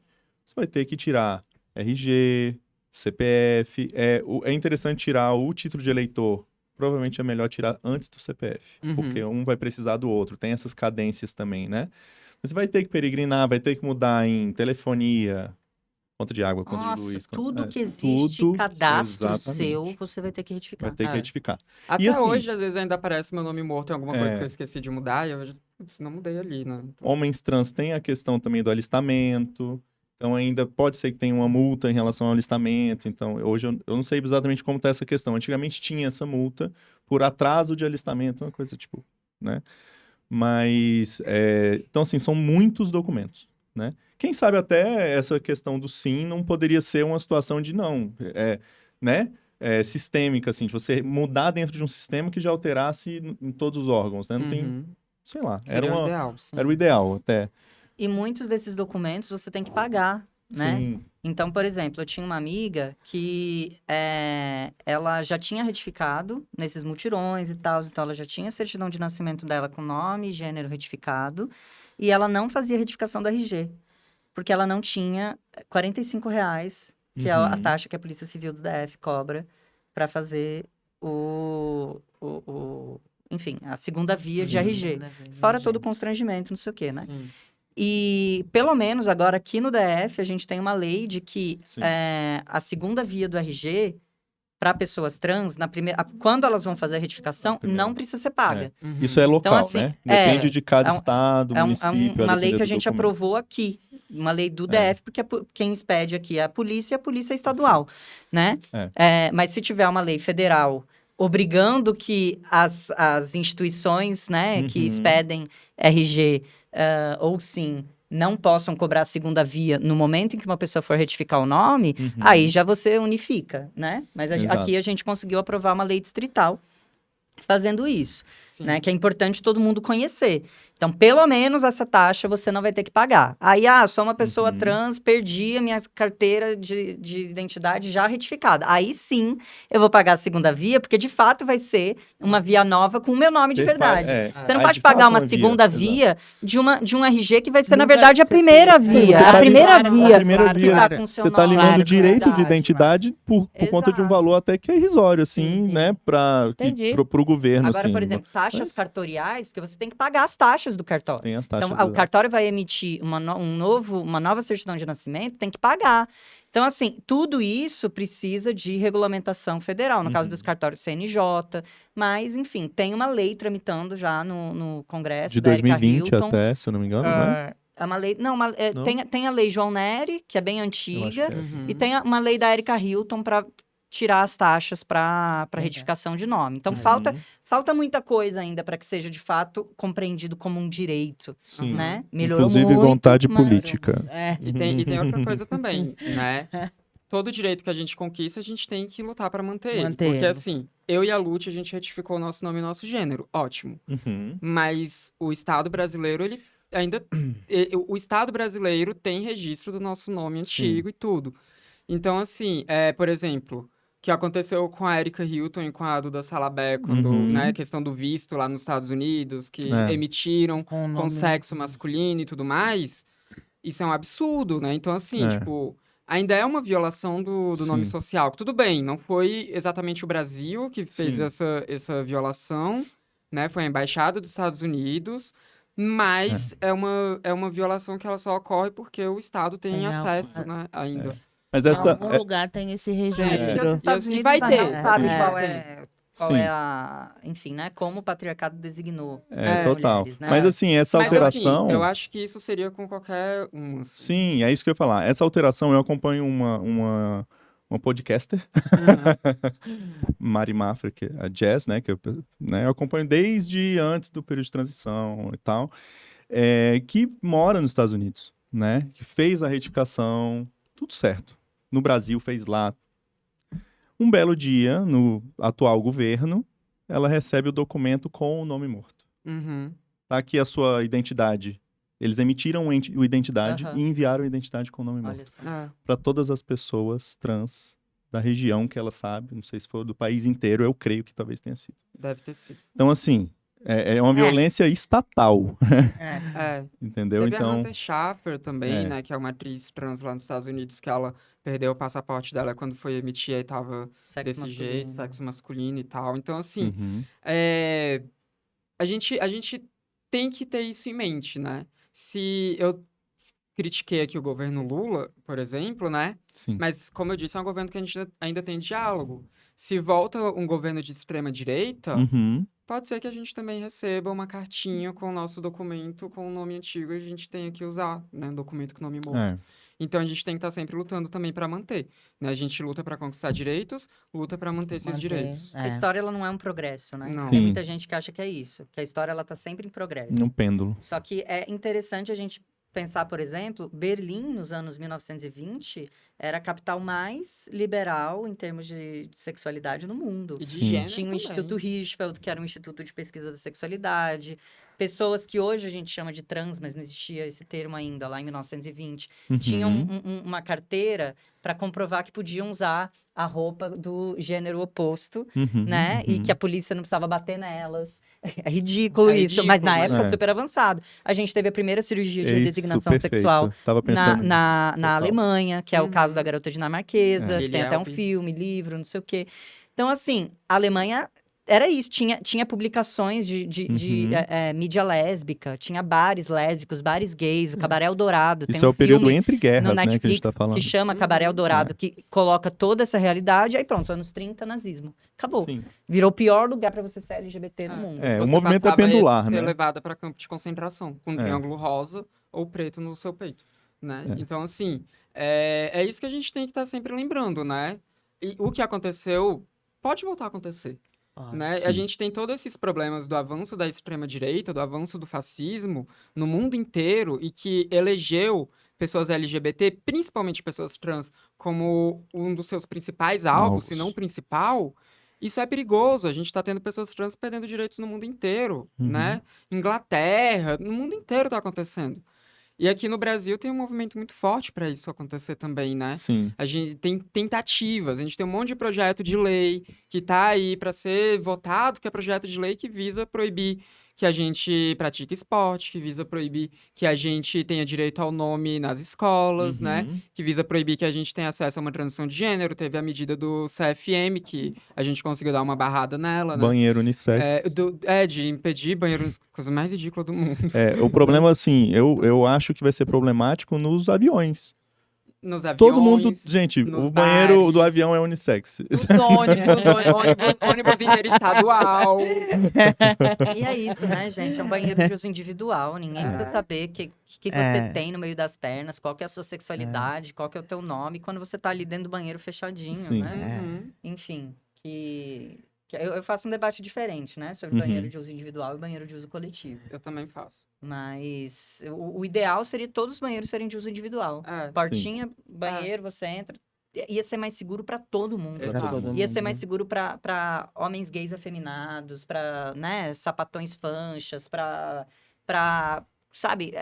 Você vai ter que tirar RG, CPF. É interessante tirar o título de eleitor. Provavelmente é melhor tirar antes do CPF, porque um vai precisar do outro. Tem essas cadências também, né? Você vai ter que peregrinar, vai ter que mudar em telefonia, conta de água, conta de luz. Tudo que existe, cadastro seu, você vai ter que retificar. Vai ter que retificar. Até e, assim, hoje, às vezes, ainda aparece meu nome morto em alguma coisa que eu esqueci de mudar, e eu não mudei ali, né? Então... Homens trans têm a questão também do alistamento, então ainda pode ser que tenha uma multa em relação ao alistamento. Então, hoje eu não sei exatamente como está essa questão. Antigamente tinha essa multa por atraso de alistamento, uma coisa tipo, né? Mas, então assim, são muitos documentos, né? Quem sabe até essa questão do sim não poderia ser uma situação de né? Sistêmica, assim, de você mudar dentro de um sistema que já alterasse em todos os órgãos, né? Não tem, sei lá, Seria o ideal, sim. Era o ideal até. E muitos desses documentos você tem que pagar, né? Sim. Então, por exemplo, eu tinha uma amiga que ela já tinha retificado nesses mutirões e tal, então ela já tinha a certidão de nascimento dela com nome e gênero retificado, e ela não fazia retificação do RG. porque ela não tinha R$ 45, que é a taxa que a Polícia Civil do DF cobra para fazer enfim, a segunda via de RG. Fora todo o constrangimento, não sei o quê, né? Sim. E, pelo menos, agora aqui no DF, a gente tem uma lei de que Sim. a segunda via do RG, para pessoas trans, quando elas vão fazer a retificação, não precisa ser paga. Isso é local, Então, assim, né? Depende de cada estado, município. uma a lei depender que a do gente documento. aprovou aqui. Uma lei do DF, porque quem expede aqui é a polícia é estadual, né? Mas se tiver uma lei federal obrigando que as instituições, né, que expedem RG ou SIM não possam cobrar a segunda via no momento em que uma pessoa for retificar o nome, aí já você unifica, né? Mas aqui a gente conseguiu aprovar uma lei distrital fazendo isso, né? Que é importante todo mundo conhecer. Então, pelo menos essa taxa você não vai ter que pagar. Aí, sou uma pessoa trans, perdi a minha carteira de identidade já retificada. Aí sim, eu vou pagar a segunda via, porque de fato vai ser uma via nova com o meu nome de verdade. Você não pode pagar uma segunda via de um RG que vai ser, na verdade, a primeira via. A primeira via que tá com o seu você nome. tá limando o direito de verdade. identidade por conta de um valor até que é irrisório, assim, Sim. né? Entendi. Pro governo, Agora, assim. por exemplo, taxas cartoriais, porque você tem que pagar as taxas do cartório. Tem as taxas. Então, o cartório vai emitir uma nova certidão de nascimento, tem que pagar. Então, assim, tudo isso precisa de regulamentação federal, no caso dos cartórios CNJ, mas, enfim, tem uma lei tramitando já no Congresso, de da Erika 2020 Hilton. até, se eu não me engano, né? É uma lei... Não, Não? tem a lei João Nery, que é bem Eu acho que antiga, é essa. e tem uma lei da Erika Hilton para tirar as taxas para retificação de nome. Então, falta muita coisa ainda para que seja, de fato, compreendido como um direito, Sim. né? Melhorou Inclusive muito, vontade mas- política. E tem outra coisa também, né? Todo direito que a gente conquista, a gente tem que lutar para manter ele. Manter Porque ele. assim, eu e a Lute, a gente retificou o nosso nome e o nosso gênero. Ótimo. Uhum. Mas o Estado brasileiro, ele ainda... o Estado brasileiro tem registro do nosso nome antigo e tudo. Então, assim, por exemplo, o que aconteceu com a Erika Hilton e com a Duda Salabé, quando, né, a questão do visto lá nos Estados Unidos, que emitiram Com o com nome- sexo masculino e tudo mais, isso é um absurdo, né? Então, assim, tipo, ainda é uma violação do nome Sim. social. Tudo bem, não foi exatamente o Brasil que fez Sim. essa violação, né? Foi a Embaixada dos Estados Unidos, mas é uma violação que ela só ocorre porque o Estado tem Tem acesso, né, ainda. Mas Em essa... algum lugar tem esse Porque registro. os Estados E Unidos vai ainda ter. não sabe É. qual Sim. é a... Enfim, né? Como o patriarcado designou total. mulheres, né? Mas assim, essa Mas, alteração... assim, eu acho que isso seria com qualquer um. Assim. Sim, é isso que eu ia falar. Essa alteração, eu acompanho uma podcaster, Mari Mafra, que é a Jazz, né? Que eu acompanho desde antes do período de transição e tal, que mora nos Estados Unidos, né? Que fez a retificação, tudo certo. No Brasil, fez lá. Um belo dia, no atual governo, ela recebe o documento com o nome morto. Uhum. Tá aqui a sua identidade. Eles emitiram o identidade e enviaram a identidade com o nome morto. Olha só. Para todas as pessoas trans da região que ela sabe, não sei se for do país inteiro, eu creio que talvez tenha sido. Deve ter sido. Então, assim, é uma violência estatal, entendeu? Teve a Então, Hunter Schafer também, né? Que é uma atriz trans lá nos Estados Unidos, que ela perdeu o passaporte dela quando foi emitir e tava Sexo desse masculino. jeito, sexo masculino e tal. Então, assim, uhum, a gente tem que ter isso em mente, né? Se eu critiquei aqui o governo Lula, por exemplo, né? sim. Mas, como eu disse, é um governo que a gente ainda tem diálogo. Se volta um governo de extrema-direita, Uhum, pode ser que a gente também receba uma cartinha com o nosso documento com o nome antigo e a gente tenha que usar, né? Um documento com o nome morto. Então, a gente tem que estar sempre lutando também para manter, né? A gente luta para conquistar direitos, luta para manter esses direitos. A história, ela não é um progresso, né? Não. Tem Sim. muita gente que acha que é isso, que a história, ela tá sempre em progresso. um pêndulo. Só que é interessante a gente pensar, por exemplo, Berlim, nos anos 1920, era a capital mais liberal em termos de sexualidade no mundo. E de Sim. gênero Tinha o também. Instituto Hirschfeld, que era um instituto de pesquisa da sexualidade. pessoas que hoje a gente chama de trans, mas não existia esse termo ainda, lá em 1920, Uhum. tinham uma carteira para comprovar que podiam usar a roupa do gênero oposto, Uhum, né? E uhum. que a polícia não precisava bater nelas. É ridículo É isso, mas na ridículo, época é. super avançado. A gente teve a primeira cirurgia de É isso, redesignação perfeito. sexual Tava pensando nisso. na Total. Alemanha, que é o caso da Uhum. garota dinamarquesa, É. que tem até um Lili Elbe. filme, livro, não sei o quê. Então, assim, a Alemanha era isso, tinha publicações de Uhum. mídia lésbica, tinha bares lésbicos, bares gays, o Cabaré Eldorado, tem Isso um é o período filme entre no guerras, né, que a gente Netflix tá falando. que chama Uhum. Cabaré Eldorado, que coloca toda essa realidade, aí pronto, anos 30, nazismo. Acabou. Sim. Virou o pior lugar para você ser LGBT no mundo. É, o Você movimento é passava a pendular, ser né? levada para campo de concentração, com um É. triângulo rosa ou preto no seu peito, né? É. Então, assim, é isso que a gente tem que estar sempre lembrando, né? E o que aconteceu pode voltar a acontecer, né? A sim. gente tem todos esses problemas do avanço da extrema-direita, do avanço do fascismo no mundo inteiro e que elegeu pessoas LGBT, principalmente pessoas trans, como um dos seus principais alvos, se não o principal. Isso é perigoso. A gente está tendo pessoas trans perdendo direitos no mundo inteiro, Uhum. né? Inglaterra, no mundo inteiro está acontecendo. E aqui no Brasil tem um movimento muito forte para isso acontecer também, né? Sim. A gente tem tentativas, a gente tem um monte de projeto de lei que está aí para ser votado, que é projeto de lei que visa proibir que a gente pratique esporte, que visa proibir que a gente tenha direito ao nome nas escolas, né? Uhum. Que visa proibir que a gente tenha acesso a uma transição de gênero. Teve a medida do CFM, que a gente conseguiu dar uma barrada nela, né? Banheiro unissex. De impedir banheiro, coisa mais ridícula do mundo. O problema, assim, eu acho que vai ser problemático nos aviões. Nos aviões, Todo mundo, gente, nos o banheiro do bares, avião é unissex. nos ônibus interestadual. E é isso, né, gente? É um banheiro de uso individual. Ninguém precisa saber o que você tem no meio das pernas, qual que é a sua sexualidade, qual que é o teu nome, quando você tá ali dentro do banheiro fechadinho, Sim. né? Uhum. Enfim, que eu faço um debate diferente, né? Sobre Uhum. banheiro de uso individual e banheiro de uso coletivo. Eu também faço. Mas o ideal seria todos os banheiros serem de uso individual. Portinha, banheiro, você entra. Ia ser mais seguro para todo mundo. Pra Tá? todo Ia ser mais seguro para homens gays afeminados, para, né, sapatões fanchas, para sabe,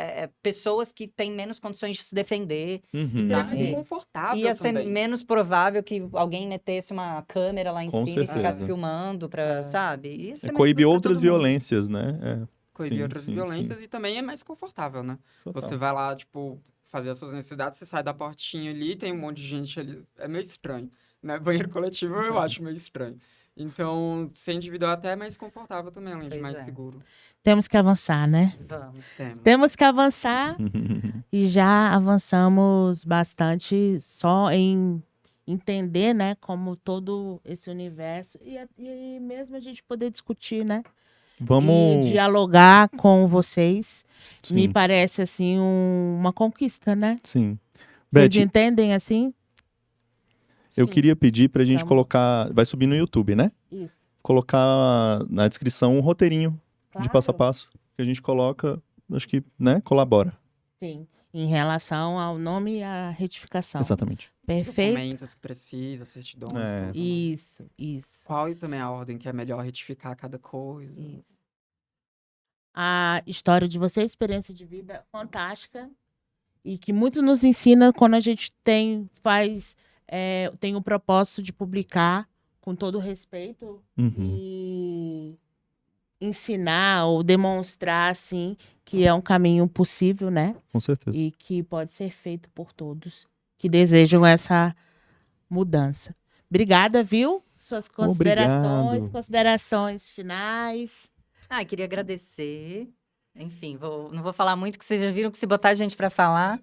pessoas que têm menos condições de se defender. Uhum. Seria Sim. mais confortável Ia ser também. menos provável que alguém metesse uma câmera lá em Com cima e ficasse certeza. filmando para, sabe? Ia ser mais Coibir seguro pra outras todo mundo. violências, né? Coibir Sim, outras sim, violências e também é mais confortável, né? Total. Você vai lá, tipo, fazer as suas necessidades, você sai da portinha ali, tem um monte de gente ali. É meio estranho, né? Banheiro coletivo eu acho meio estranho. Então, ser individual até é mais confortável também, além de Pois mais é. seguro. Temos que avançar, né? Vamos. Temos que avançar e já avançamos bastante só em entender, né, como todo esse universo e mesmo a gente poder discutir, né? Vamos. E dialogar com vocês. Sim, Me parece, assim, uma conquista, né? sim. Vocês Beth, entendem, assim? eu Sim. queria pedir pra gente Estamos- colocar. Vai subir no YouTube, né? Isso. Colocar na descrição um roteirinho de passo a Claro. passo. Que a gente coloca, acho que, né? Colabora. Sim. Em relação ao nome e à retificação. Exatamente. Perfeito? Documentos que precisa, certidões. É. tudo, né? Isso. Qual e também a ordem que é melhor retificar cada coisa. Isso. A história de vocês, experiência de vida fantástica e que muito nos ensina quando a gente tem o propósito de publicar com todo respeito Uhum. e ensinar ou demonstrar assim que é um caminho possível, né? Com certeza. E que pode ser feito por todos que desejam essa mudança. Obrigada, viu? Suas Obrigado. considerações finais. Queria agradecer. Enfim, não vou falar muito, que vocês já viram que se botar a gente para falar.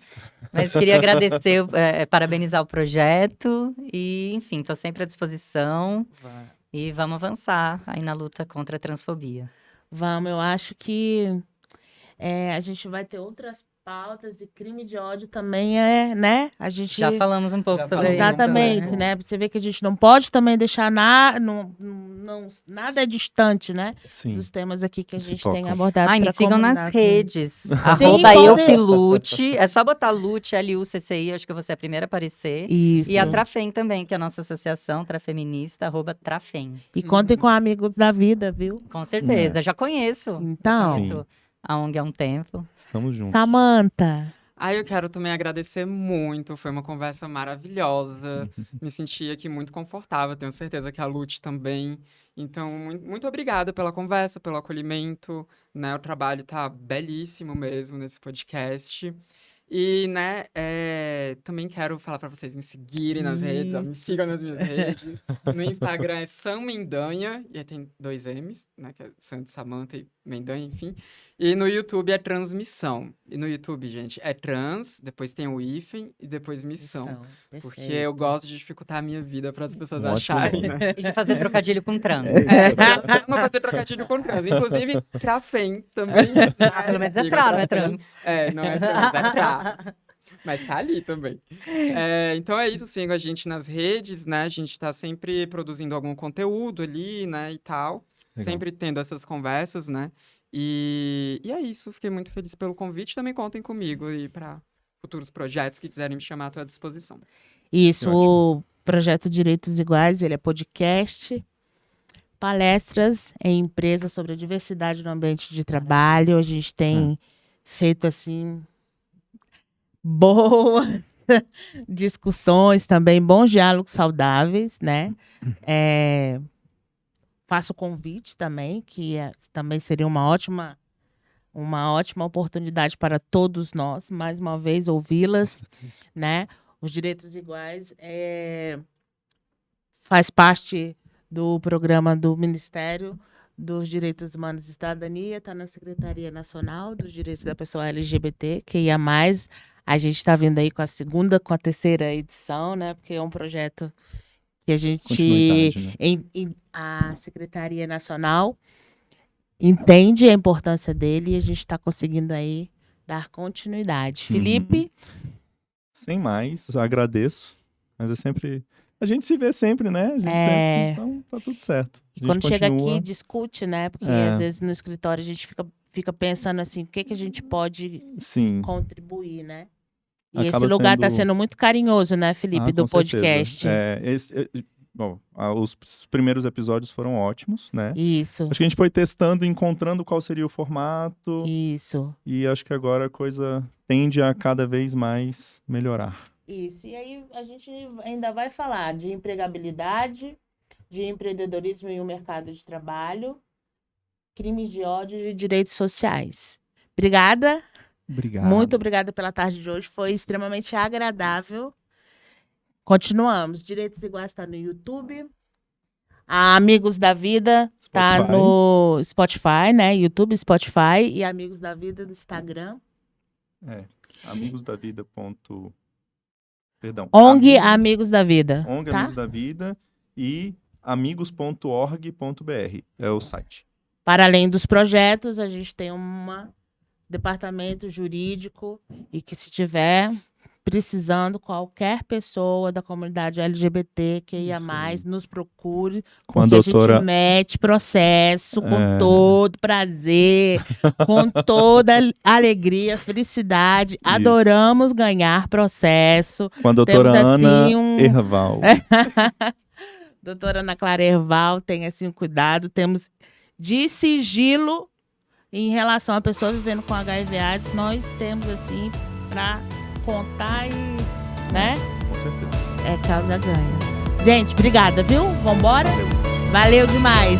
Mas queria agradecer, parabenizar o projeto. E, enfim, estou sempre à disposição. E vamos avançar aí na luta contra a transfobia. Vamos, eu acho que a gente vai ter outras pautas e crime de ódio também né? A gente Já falamos um pouco Já sobre isso. exatamente, né? né? Você vê que a gente não pode também deixar nada é distante, né? Sim. Dos temas aqui que a Se gente tocam. tem abordado. Ai, me pra sigam nas comunidade. redes. podem. @eupilute. É só botar Lute, LUCCI, acho que você é a primeira a aparecer. Isso. E a Trafem também, que é a nossa associação, Trafeminista, @Trafem. E contem com amigos da vida, viu? Com certeza, já conheço. Então, Conheço a ONG há um tempo. Estamos juntos. Samanta. Eu quero também agradecer muito, foi uma conversa maravilhosa, me senti aqui muito confortável, tenho certeza que a Lute também. Então, muito obrigada pela conversa, pelo acolhimento, né? O trabalho tá belíssimo mesmo nesse podcast. E, né, também quero falar pra vocês me seguirem nas redes, ó, me sigam nas minhas redes. No Instagram é Sam Mendanha, e aí tem 2 M's, né, que é Sam de Samanta e Mendanha, enfim. E no YouTube é Transmissão. E no YouTube, gente, é trans, depois tem o hífen e depois missão. Porque eu gosto de dificultar a minha vida para as pessoas Um ótimo acharem, nome. né? E de fazer trocadilho com trans. Vamos fazer trocadilho com trans. Inclusive, Trafem também. Pelo menos é tra, não é trans. Não é trans, é tra. Mas tá ali também. Então é isso, sigam a gente nas redes, né? A gente tá sempre produzindo algum conteúdo ali, né? E tal. Legal. Sempre tendo essas conversas, né? E é isso, fiquei muito feliz pelo convite. Também contem comigo e para futuros projetos que quiserem me chamar, estou à disposição. Isso, Ótimo. o projeto Direitos Iguais, ele é podcast, palestras em empresas sobre a diversidade no ambiente de trabalho. A gente tem feito, assim, boas discussões também, bons diálogos saudáveis, né? Faço convite também, que também seria uma ótima oportunidade para todos nós, mais uma vez, ouvi-las, né? Os Direitos Iguais faz parte do programa do Ministério dos Direitos Humanos e Cidadania, está na Secretaria Nacional dos Direitos da Pessoa LGBT, que ia mais. A gente está vindo aí com a terceira edição, né? Porque é um projeto que a gente, Continuidade, né? a Secretaria Nacional entende a importância dele e a gente está conseguindo aí dar continuidade. Felipe? Sem mais, eu agradeço. Mas é sempre... A gente se vê sempre, né? A gente sempre, então tá tudo certo. E quando chega aqui, discute, né? Porque às vezes no escritório a gente fica pensando assim, o que a gente pode contribuir, né? E Acaba esse lugar sendo... está sendo muito carinhoso, né, Felipe, do com podcast. Bom, os primeiros episódios foram ótimos, né? Isso. Acho que a gente foi testando, encontrando qual seria o formato. Isso. E acho que agora a coisa tende a cada vez mais melhorar. Isso. E aí a gente ainda vai falar de empregabilidade, de empreendedorismo em um mercado de trabalho, crimes de ódio e direitos sociais. Obrigada. Obrigado. Muito obrigada pela tarde de hoje. Foi extremamente agradável. Continuamos. Direitos Iguais está no YouTube. A Amigos da Vida está no Spotify, né? YouTube, Spotify. E Amigos da Vida no Instagram. Amigosdavida. Perdão. ONG Amigos da Vida. ONG tá? Amigos da Vida e amigos.org.br é o site. Para além dos projetos, a gente tem departamento jurídico e que se tiver precisando, qualquer pessoa da comunidade LGBT que ia mais, nos procure, Com a porque doutora... a gente mete processo com todo prazer, com toda alegria, felicidade. Isso. Adoramos ganhar processo. Com a doutora Temos, Ana assim, Erval. Doutora Ana Clara Erval tem assim um cuidado. Temos de sigilo em relação à pessoa vivendo com HIV/AIDS, nós temos assim para contar e, né? Com certeza. Causa ganha. Gente, obrigada, viu? Vambora? Valeu demais.